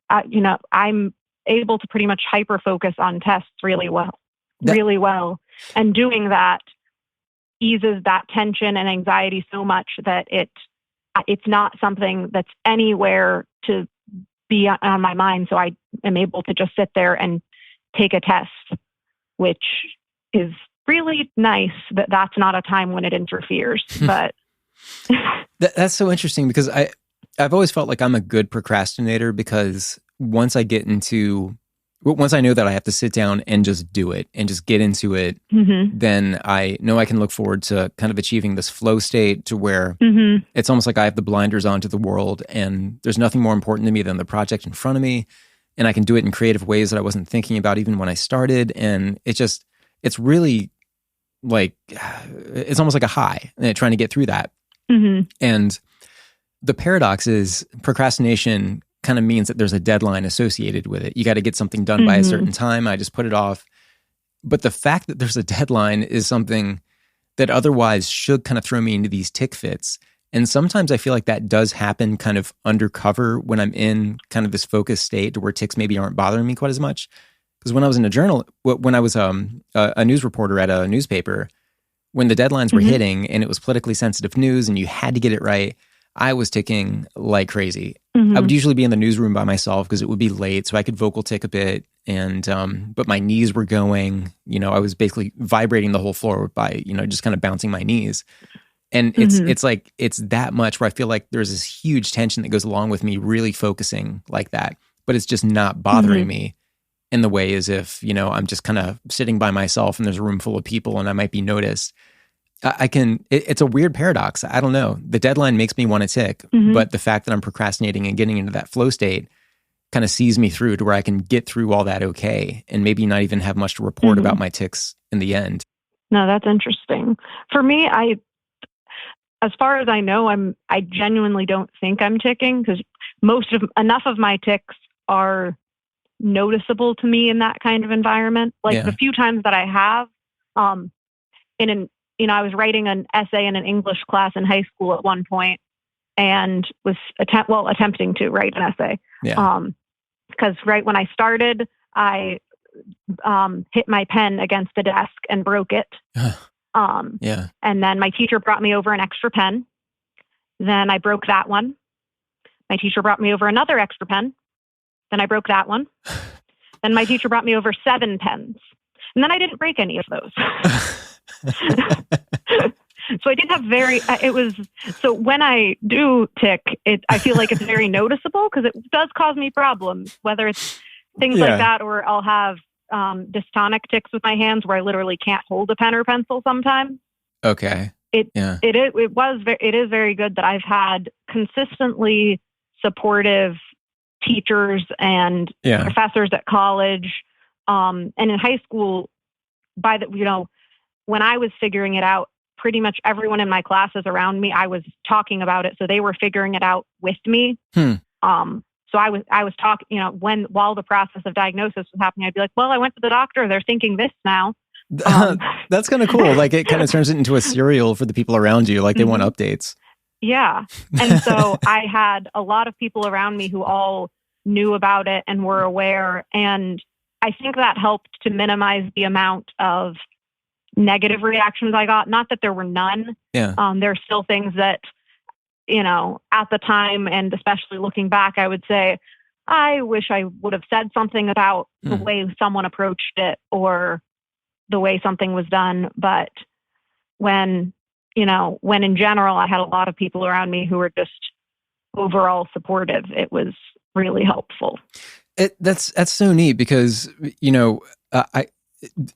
I'm able to pretty much hyper focus on tests really well. And doing that eases that tension and anxiety so much that it's not something that's anywhere to be on my mind. So I am able to just sit there and take a test, which is really nice that that's not a time when it interferes. But that's so interesting because I've always felt like I'm a good procrastinator because once I know that I have to sit down and just do it and just get into it, then I know I can look forward to kind of achieving this flow state to where it's almost like I have the blinders onto the world and there's nothing more important to me than the project in front of me. And I can do it in creative ways that I wasn't thinking about even when I started. And it's really like, it's almost like a high, trying to get through that. Mm-hmm. And the paradox is procrastination kind of means that there's a deadline associated with it. You got to get something done by a certain time. I just put it off. But the fact that there's a deadline is something that otherwise should kind of throw me into these tick fits. And sometimes I feel like that does happen kind of undercover when I'm in kind of this focused state to where ticks maybe aren't bothering me quite as much. Because when I was in when I was a news reporter at a newspaper, when the deadlines were hitting and it was politically sensitive news and you had to get it right, I was ticking like crazy. I would usually be in the newsroom by myself because it would be late, so I could vocal tick a bit. And but my knees were going. I was basically vibrating the whole floor by just kind of bouncing my knees. And it's like it's that much where I feel like there's this huge tension that goes along with me really focusing like that, but it's just not bothering me in the way as if I'm just kind of sitting by myself and there's a room full of people and I might be noticed. It's a weird paradox. I don't know. The deadline makes me want to tick, but the fact that I'm procrastinating and getting into that flow state kind of sees me through to where I can get through all that okay and maybe not even have much to report about my ticks in the end. No, that's interesting. For me, as far as I know, I genuinely don't think I'm ticking because enough of my ticks are noticeable to me in that kind of environment. Like the few times that I have, I was writing an essay in an English class in high school at one point and was attempting to write an essay. Because right when I started, I hit my pen against the desk and broke it. And then my teacher brought me over an extra pen. Then I broke that one. My teacher brought me over another extra pen. Then I broke that one. Then my teacher brought me over 7 pens. And then I didn't break any of those. So I did have so when I do tick, I feel like it's very noticeable because it does cause me problems, whether it's things like that, or I'll have dystonic ticks with my hands where I literally can't hold a pen or pencil sometimes. Okay. It is very good that I've had consistently supportive teachers and professors at college. And in high school, when I was figuring it out, pretty much everyone in my classes around me, I was talking about it. So they were figuring it out with me. So I was talking, while the process of diagnosis was happening, I'd be like, well, I went to the doctor. They're thinking this now. That's kind of cool. Like it kind of turns it into a serial for the people around you. Like they want updates. Yeah. And so I had a lot of people around me who all knew about it and were aware. And I think that helped to minimize the amount of negative reactions I got. Not that there were none. There are still things that, at the time, and especially looking back, I would say, I wish I would have said something about the way someone approached it or the way something was done. But when in general, I had a lot of people around me who were just overall supportive, it was really helpful. That's so neat because,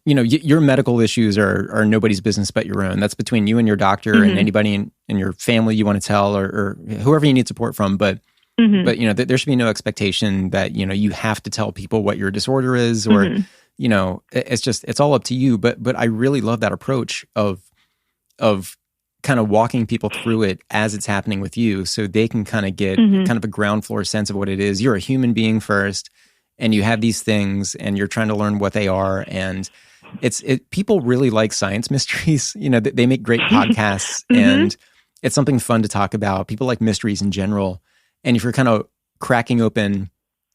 your medical issues are nobody's business but your own. That's between you and your doctor and anybody in your family you want to tell or whoever you need support from. But there should be no expectation that, you have to tell people what your disorder is or, it's all up to you. But I really love that approach of kind of walking people through it as it's happening with you so they can kind of get kind of a ground floor sense of what it is. You're a human being first. And you have these things and you're trying to learn what they are. And people really like science mysteries. They make great podcasts and it's something fun to talk about. People like mysteries in general. And if you're kind of cracking open,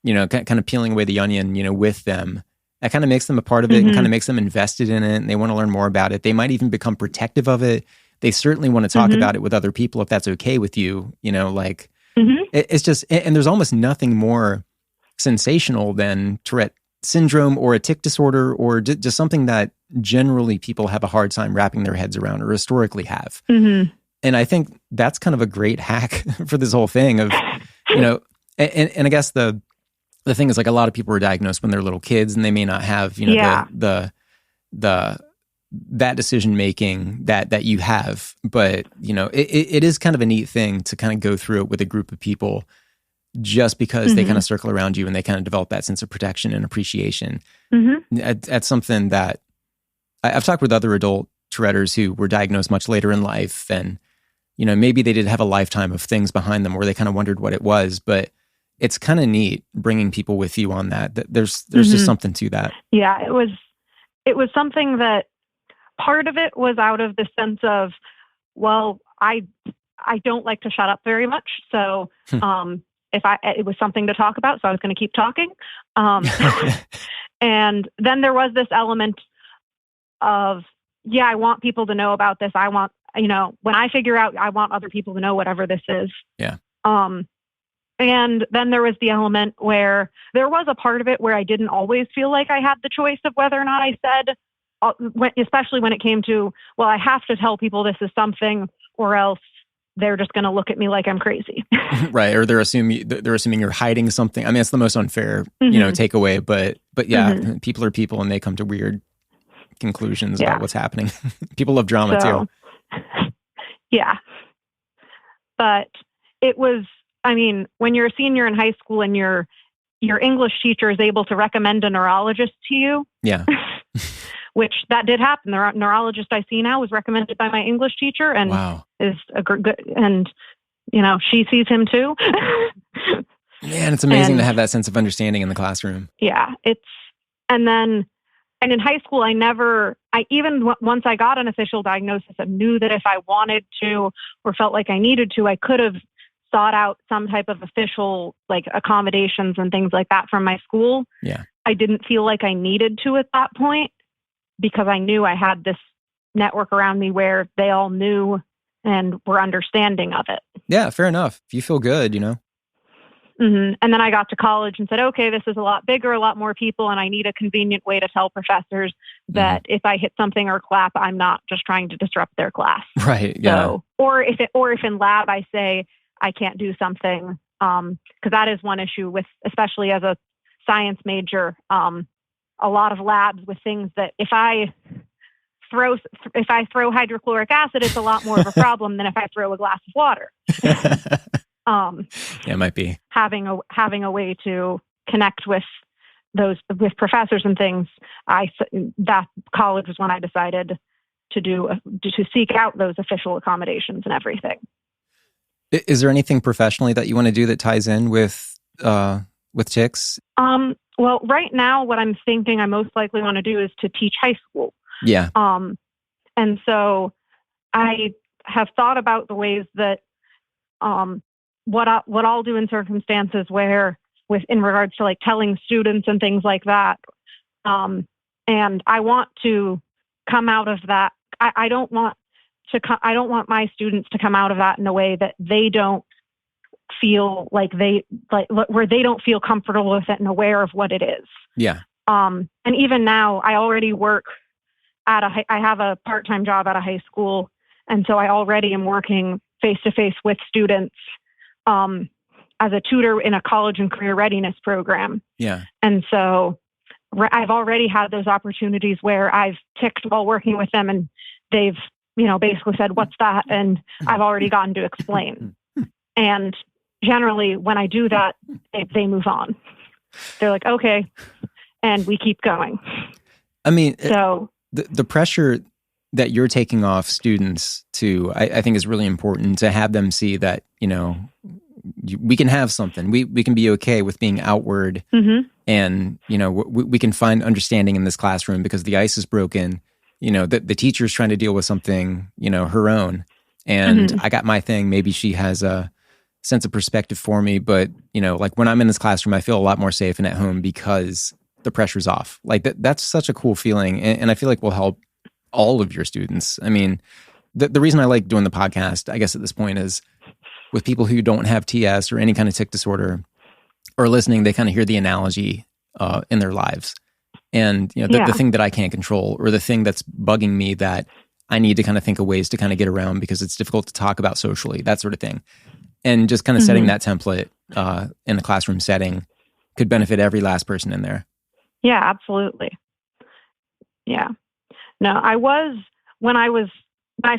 kind of peeling away the onion, with them, that kind of makes them a part of it and kind of makes them invested in it. And they want to learn more about it. They might even become protective of it. They certainly want to talk about it with other people if that's okay with you, it's just, and there's almost nothing more sensational than Tourette syndrome or a tic disorder or just something that generally people have a hard time wrapping their heads around or historically have. And I think that's kind of a great hack for this whole thing of, and I guess the thing is like a lot of people are diagnosed when they're little kids and they may not have, that decision making that you have, but it is kind of a neat thing to kind of go through it with a group of people just because they kind of circle around you and they kind of develop that sense of protection and appreciation. That's something that I've talked with other adult Touretters who were diagnosed much later in life. And, maybe they did have a lifetime of things behind them where they kind of wondered what it was. But it's kind of neat bringing people with you on that. There's just something to that. Yeah, it was something that part of it was out of the sense of, well, I don't like to shut up very much. So it was something to talk about, so I was going to keep talking. And then there was this element of, I want people to know about this. I want, when I figure out, I want other people to know whatever this is. Yeah. And then there was the element where there was a part of it where I didn't always feel like I had the choice of whether or not I said, especially when it came to, well, I have to tell people this is something or else they're just going to look at me like I'm crazy. Right. Or they're assuming you're hiding something. I mean, it's the most unfair, takeaway, but yeah, people are people and they come to weird conclusions about what's happening. People love drama too. Yeah. But it was, when you're a senior in high school and your English teacher is able to recommend a neurologist to you. Yeah. Which that did happen. The neurologist I see now was recommended by my English teacher and is a good, and she sees him too. Man, it's amazing to have that sense of understanding in the classroom. Yeah, and in high school, once I got an official diagnosis and knew that if I wanted to or felt like I needed to, I could have sought out some type of official accommodations and things like that from my school. Yeah. I didn't feel like I needed to at that point because I knew I had this network around me where they all knew and were understanding of it. Yeah, fair enough. If you feel good, And then I got to college and said, okay, this is a lot bigger, a lot more people, and I need a convenient way to tell professors that if I hit something or clap, I'm not just trying to disrupt their class. Right. Yeah. So, or if in lab I say I can't do something, because that is one issue with, especially as a science major, a lot of labs with things that if I throw hydrochloric acid, it's a lot more of a problem than if I throw a glass of water. It might be having a way to connect with professors and things. That college was when I decided to seek out those official accommodations and everything. Is there anything professionally that you want to do that ties in with tics? Well, right now, what I'm thinking I most likely want to do is to teach high school. Yeah. And so I have thought about the ways that what I'll do in circumstances where, in regards to telling students and things like that. And I want to come out of that. I don't want my students to come out of that in a way that they don't feel where they don't feel comfortable with it and aware of what it is. Yeah. And even now, I already work I have a part-time job at a high school, and so I already am working face-to-face with students as a tutor in a college and career readiness program. Yeah. And so I've already had those opportunities where I've ticked while working with them, and they've basically said, "What's that?" And I've already gotten to explain. And generally, when I do that, they move on. They're like, "Okay," and we keep going. I mean, so the pressure that you're taking off students too, I think is really important to have them see that, we can have something. We can be okay with being outward, and we can find understanding in this classroom because the ice is broken. The teacher's trying to deal with something, her own, and I got my thing. Maybe she has a sense of perspective for me, but when I'm in this classroom, I feel a lot more safe and at home because the pressure's off. That's such a cool feeling, and I feel like will help all of your students. I mean, the reason I like doing the podcast, I guess at this point, is with people who don't have TS or any kind of tic disorder or listening, they kind of hear the analogy in their lives. And the thing that I can't control, or the thing that's bugging me that I need to kind of think of ways to kind of get around because it's difficult to talk about socially, that sort of thing. And just kind of setting that template in a classroom setting could benefit every last person in there. Yeah, absolutely. Yeah. No, when I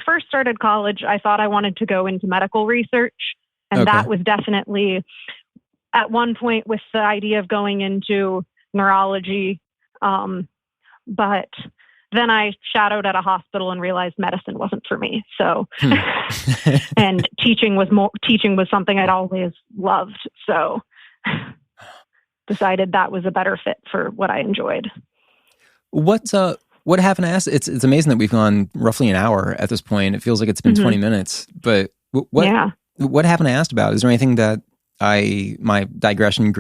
first started college, I thought I wanted to go into medical research. And that was definitely at one point with the idea of going into neurology. But then I shadowed at a hospital and realized medicine wasn't for me. So, and teaching was something I'd always loved. So decided that was a better fit for what I enjoyed. What happened to ask? It's amazing that we've gone roughly an hour at this point. It feels like it's been 20 minutes, but what happened to asked about? Is there anything that my digression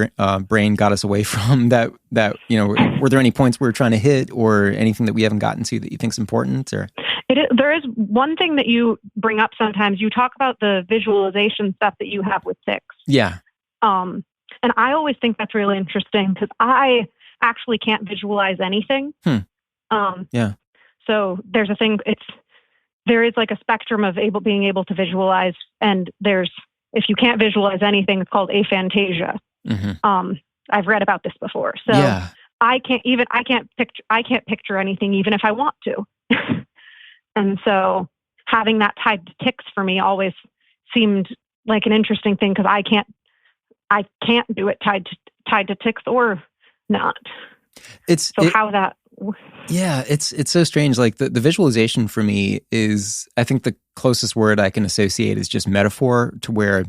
brain got us away from that, were there any points we were trying to hit or anything that we haven't gotten to that you think is important? Or there is one thing that you bring up sometimes. You talk about the visualization stuff that you have with tics. Yeah. And I always think that's really interesting because I actually can't visualize anything. Yeah. So there's a thing, there is like a spectrum of being able to visualize, and if you can't visualize anything, it's called aphantasia. I've read about this before. So yeah. I can't picture anything even if I want to. And so having that tied to tics for me always seemed like an interesting thing because I can't do it tied to tics or not. It's so strange. Like the visualization for me is, I think the closest word I can associate is just metaphor, to where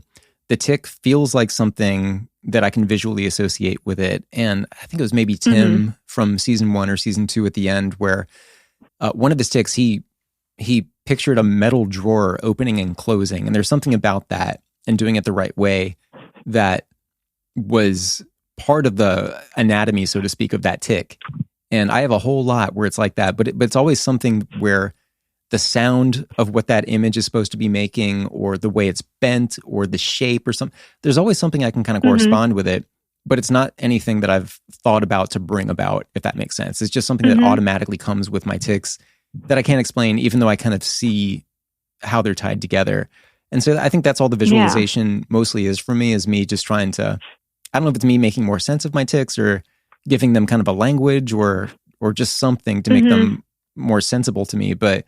the tic feels like something that I can visually associate with it. And I think it was maybe Tim from season 1 or season 2 at the end, where one of his tics, he pictured a metal drawer opening and closing. And there's something about that and doing it the right way that was part of the anatomy, so to speak, of that tic. And I have a whole lot where it's like that, but it's always something where the sound of what that image is supposed to be making, or the way it's bent, or the shape, or something. There's always something I can kind of correspond with it, but it's not anything that I've thought about to bring about, if that makes sense. It's just something that automatically comes with my tics that I can't explain, even though I kind of see how they're tied together. And so I think that's all the visualization mostly is for me, is me just trying to, I don't know if it's me making more sense of my tics or giving them kind of a language or just something to make them more sensible to me. But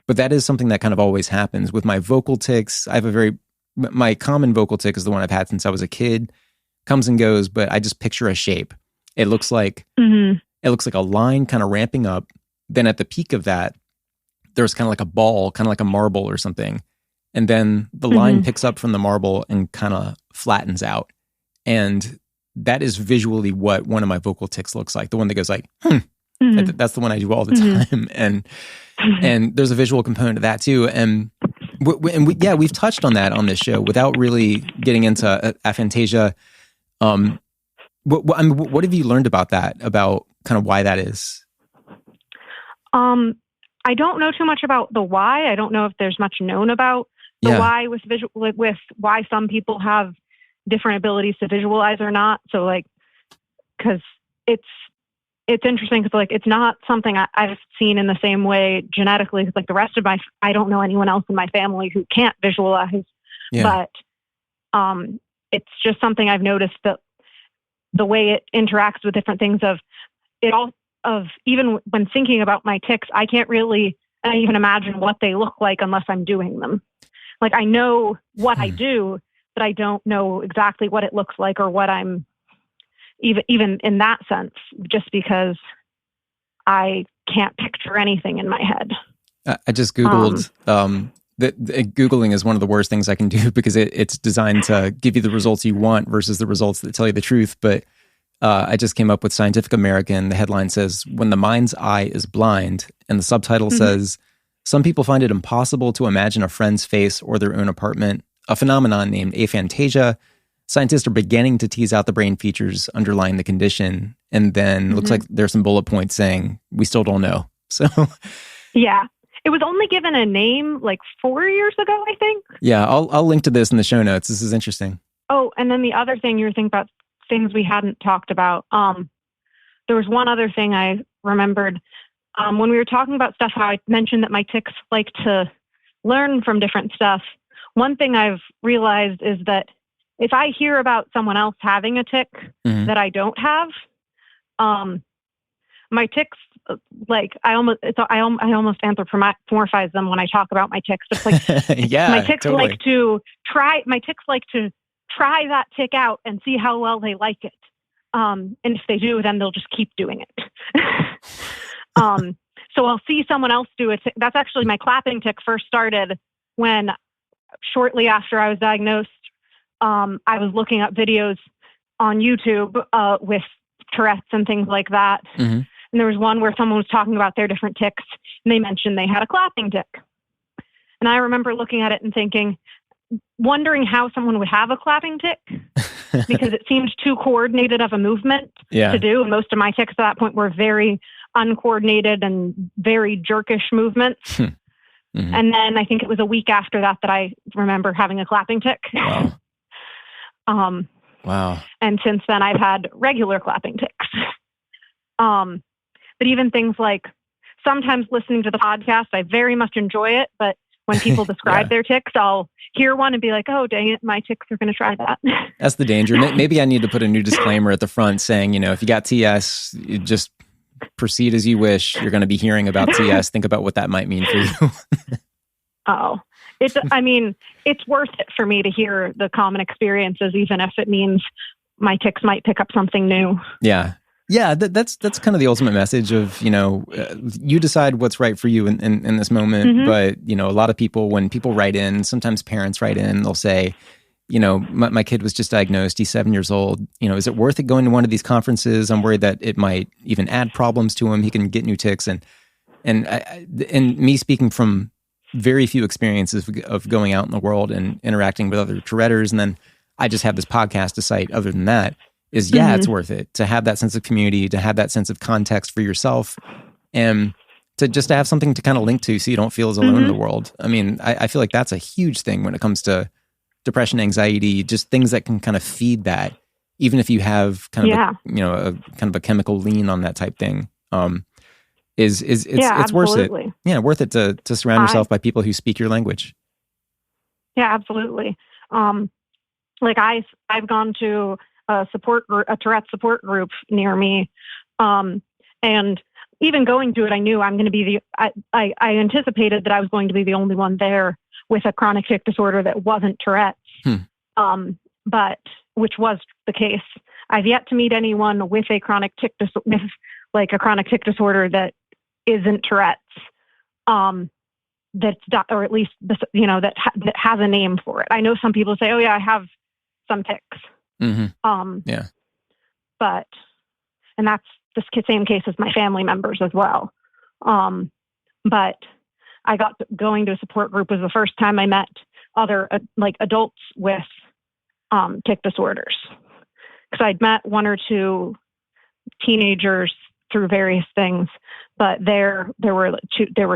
that is something that kind of always happens with my vocal tics. I have my common vocal tic is the one I've had since I was a kid, comes and goes, but I just picture a shape. It looks like a line kind of ramping up. Then at the peak of that, there's kind of like a ball, kind of like a marble or something. And then the line picks up from the marble and kind of flattens out. And that is visually what one of my vocal tics looks like. The one that goes like, That's the one I do all the time. And there's a visual component to that too. And we've touched on that on this show without really getting into aphantasia. What have you learned about that, about kind of why that is? I don't know too much about the why. I don't know if there's much known about the why with why some people have different abilities to visualize or not. So because it's interesting because it's not something I've seen in the same way genetically. Because the rest of I don't know anyone else in my family who can't visualize. Yeah. But it's just something I've noticed, that the way it interacts with different things even when thinking about my tics, I can't really even imagine what they look like unless I'm doing them. I know what I do, but I don't know exactly what it looks like or what I'm even in that sense, just because I can't picture anything in my head. I just Googled, Googling is one of the worst things I can do because it's designed to give you the results you want versus the results that tell you the truth. But I just came up with Scientific American. The headline says, "When the mind's eye is blind," and the subtitle says, "Some people find it impossible to imagine a friend's face or their own apartment, a phenomenon named aphantasia. Scientists are beginning to tease out the brain features underlying the condition." And then it looks like there's some bullet points saying, we still don't know. So yeah, it was only given a name 4 years ago, I think. Yeah, I'll link to this in the show notes. This is interesting. Oh, and then the other thing you were thinking about, things we hadn't talked about. There was one other thing I remembered. When we were talking about stuff, how I mentioned that my tics like to learn from different stuff. One thing I've realized is that if I hear about someone else having a tic that I don't have, my tics, I almost anthropomorphize them when I talk about my tics. It's my tics totally. like to try that tic out and see how well they like it. And if they do, then they'll just keep doing it. So I'll see someone else do it. That's actually my clapping tic first started when shortly after I was diagnosed, I was looking up videos on YouTube with Tourette's and things like that. Mm-hmm. And there was one where someone was talking about their different tics, and they mentioned they had a clapping tic. And I remember looking at it and thinking, wondering how someone would have a clapping tic because it seemed too coordinated of a movement to do. And most of my tics at that point were very uncoordinated and very jerkish movements. Mm-hmm. And then I think it was a week after that I remember having a clapping tic. Wow. Wow. And since then I've had regular clapping tics. But even things like sometimes listening to the podcast, I very much enjoy it, but when people describe their tics, I'll hear one and be like, oh, dang it, my tics are going to try that. That's the danger. Maybe I need to put a new disclaimer at the front saying, if you got TS, you just proceed as you wish. You're going to be hearing about TS. Think about what that might mean for you. It's worth it for me to hear the common experiences, even if it means my tics might pick up something new. Yeah. Yeah, that's kind of the ultimate message of, you decide what's right for you in this moment. Mm-hmm. But, a lot of people, when people write in, sometimes parents write in, they'll say, my kid was just diagnosed. He's 7 years old. Is it worth it going to one of these conferences? I'm worried that it might even add problems to him. He can get new tics. And me speaking from very few experiences of going out in the world and interacting with other Touretters, and then I just have this podcast to cite other than that, is it's worth it to have that sense of community, to have that sense of context for yourself, and to just have something to kind of link to so you don't feel as alone in the world. I mean, I feel like that's a huge thing when it comes to depression, anxiety, just things that can kind of feed that, even if you have kind of a kind of a chemical lean on that type thing. It's worth it. Yeah, worth it to surround yourself by people who speak your language. Yeah, absolutely. I've gone to a Tourette support group near me. And even going to it, I knew I'm going to be I anticipated that I was going to be the only one there with a chronic tic disorder that wasn't Tourette's. But which was the case. I've yet to meet anyone with a chronic tic disorder that isn't Tourette's. Or at least that has a name for it. I know some people say, "Oh yeah, I have some tics." Mm-hmm. And that's the same case as my family members as well. But I going to a support group was the first time I met other adults with tic disorders, because I'd met one or two teenagers through various things, but there were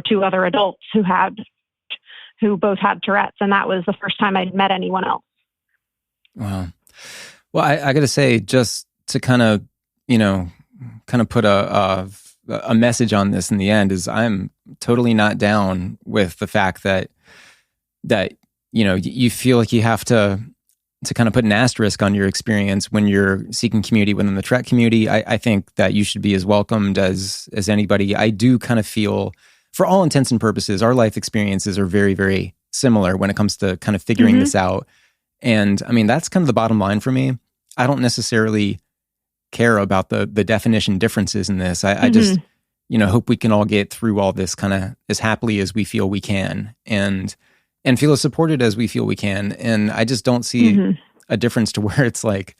two other adults who both had Tourette's, and that was the first time I'd met anyone else. Wow. Well, I got to say, just to kind of put a message on this in the end, is I'm totally not down with the fact that you feel like you have to kind of put an asterisk on your experience when you're seeking community within the Tourette community. I think that you should be as welcomed as anybody. I do kind of feel, for all intents and purposes, our life experiences are very, very similar when it comes to kind of figuring this out. And I mean, that's kind of the bottom line for me. I don't necessarily care about the definition differences in this. I just, hope we can all get through all this kind of as happily as we feel we can, and feel as supported as we feel we can. And I just don't see a difference to where it's like,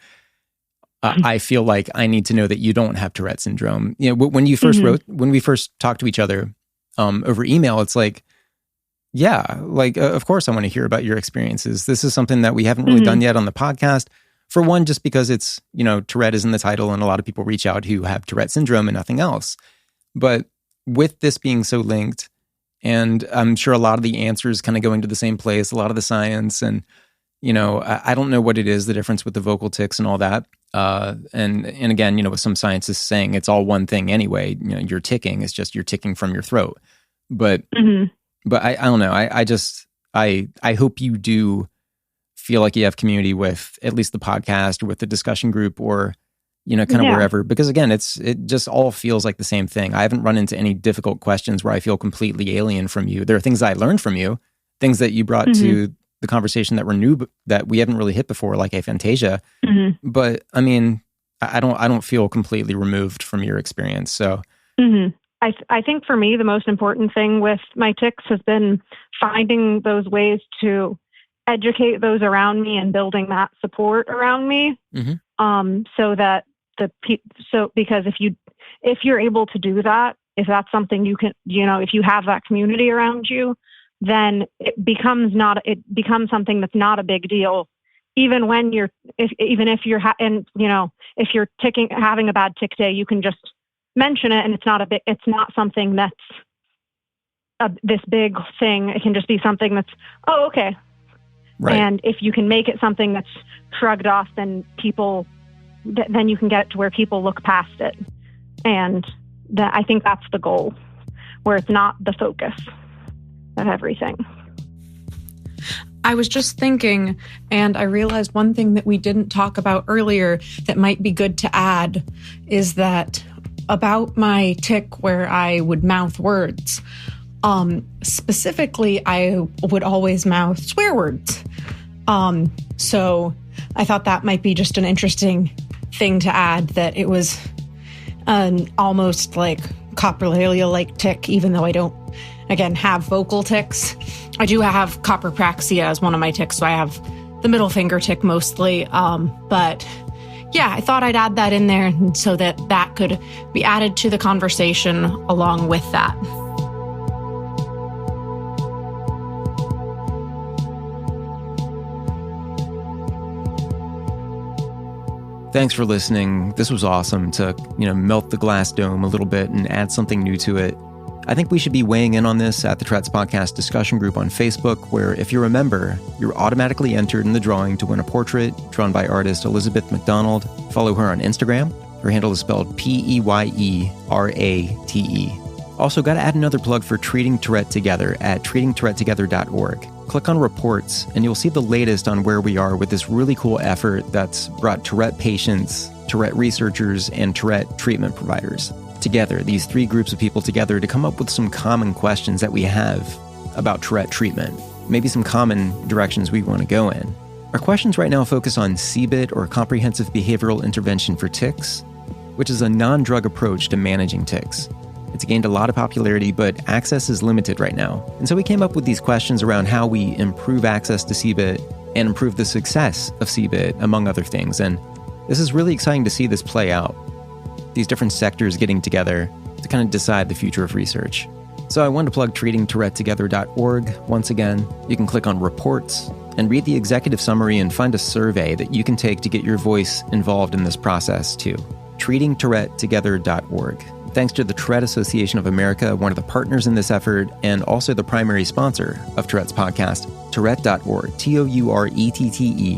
I feel like I need to know that you don't have Tourette syndrome. When you first when we first talked to each other over email, it's like, of course I want to hear about your experiences. This is something that we haven't really done yet on the podcast. For one, just because it's, Tourette is in the title and a lot of people reach out who have Tourette syndrome and nothing else. But with this being so linked, and I'm sure a lot of the answers kind of going to the same place, a lot of the science, and, I don't know what it is, the difference with the vocal tics and all that. And again, with some scientists saying it's all one thing anyway, you're ticking, it's just you're ticking from your throat. But I don't know. I hope you do feel like you have community with at least the podcast or with the discussion group, or, kind of wherever, because again, it just all feels like the same thing. I haven't run into any difficult questions where I feel completely alien from you. There are things I learned from you, things that you brought to the conversation that were new, that we haven't really hit before, like aphantasia. But I mean, I don't feel completely removed from your experience. So I think for me, the most important thing with my tics has been finding those ways to educate those around me and building that support around me. So that because if you're able to do that, if that's something you can, if you have that community around you, then it becomes something that's not a big deal. Even when if you're having a bad tic day, you can just mention it, and it's not something that's this big thing. It can just be something that's, oh, okay. Right. And if you can make it something that's shrugged off, then then you can get it to where people look past it. And I think that's the goal, where it's not the focus of everything. I was just thinking, and I realized one thing that we didn't talk about earlier that might be good to add is that about my tic where I would mouth words, specifically, I would always mouth swear words. So I thought that might be just an interesting thing to add, that it was an almost like coprolalia-like tic, even though I don't, again, have vocal tics. I do have copropraxia as one of my tics, so I have the middle finger tic mostly. But yeah, I thought I'd add that in there so that could be added to the conversation along with that. Thanks for listening. This was awesome to, melt the glass dome a little bit and add something new to it. I think we should be weighing in on this at the Tourette's Podcast discussion group on Facebook, where if you're a member, you're automatically entered in the drawing to win a portrait drawn by artist Elizabeth McDonald. Follow her on Instagram. Her handle is spelled Peyeyrate. Also, got to add another plug for Treating Tourette Together at treatingtourettetogether.org. Click on reports and you'll see the latest on where we are with this really cool effort that's brought Tourette patients, Tourette researchers, and Tourette treatment providers together, these three groups of people together, to come up with some common questions that we have about Tourette treatment, maybe some common directions we want to go in. Our questions right now focus on CBIT, or Comprehensive Behavioral Intervention for Tics, which is a non-drug approach to managing tics. It's gained a lot of popularity, but access is limited right now. And so we came up with these questions around how we improve access to CBIT and improve the success of CBIT, among other things. And this is really exciting to see this play out. These different sectors getting together to kind of decide the future of research. So I want to plug treatingtourettetogether.org. Once again, you can click on reports and read the executive summary and find a survey that you can take to get your voice involved in this process too. treatingtourettetogether.org. Thanks to the Tourette Association of America, one of the partners in this effort, and also the primary sponsor of Tourette's podcast, Tourette.org,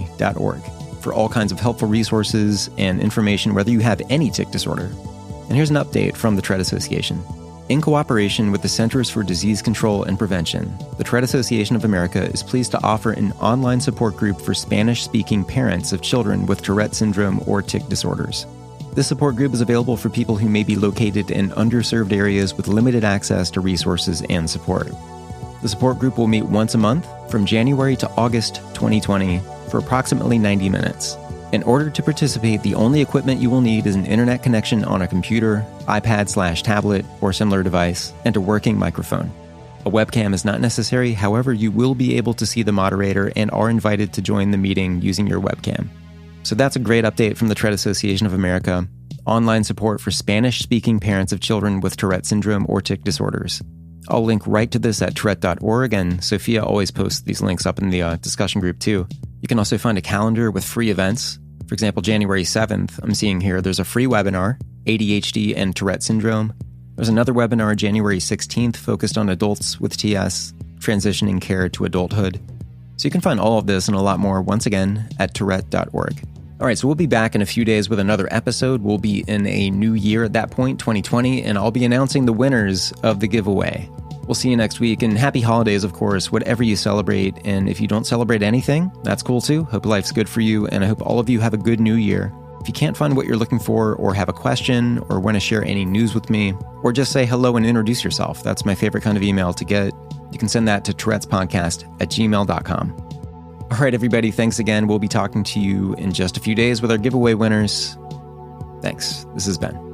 Tourette.org, for all kinds of helpful resources and information, whether you have any tic disorder. And here's an update from the Tourette Association. In cooperation with the Centers for Disease Control and Prevention, the Tourette Association of America is pleased to offer an online support group for Spanish-speaking parents of children with Tourette Syndrome or tic disorders. This support group is available for people who may be located in underserved areas with limited access to resources and support. The support group will meet once a month from January to August 2020 for approximately 90 minutes. In order to participate, the only equipment you will need is an internet connection on a computer, iPad/tablet, or similar device, and a working microphone. A webcam is not necessary, however, you will be able to see the moderator and are invited to join the meeting using your webcam. So that's a great update from the Tourette Association of America. Online support for Spanish-speaking parents of children with Tourette syndrome or tic disorders. I'll link right to this at Tourette.org, and Sophia always posts these links up in the discussion group too. You can also find a calendar with free events. For example, January 7th, I'm seeing here, there's a free webinar, ADHD and Tourette syndrome. There's another webinar January 16th focused on adults with TS, transitioning care to adulthood. So you can find all of this and a lot more, once again, at Tourette.org. All right, so we'll be back in a few days with another episode. We'll be in a new year at that point, 2020, and I'll be announcing the winners of the giveaway. We'll see you next week, and happy holidays, of course, whatever you celebrate. And if you don't celebrate anything, that's cool too. Hope life's good for you, and I hope all of you have a good new year. If you can't find what you're looking for, or have a question, or want to share any news with me, or just say hello and introduce yourself, that's my favorite kind of email to get. You can send that to tourettespodcast@gmail.com. All right, everybody, thanks again. We'll be talking to you in just a few days with our giveaway winners. Thanks. This is Ben.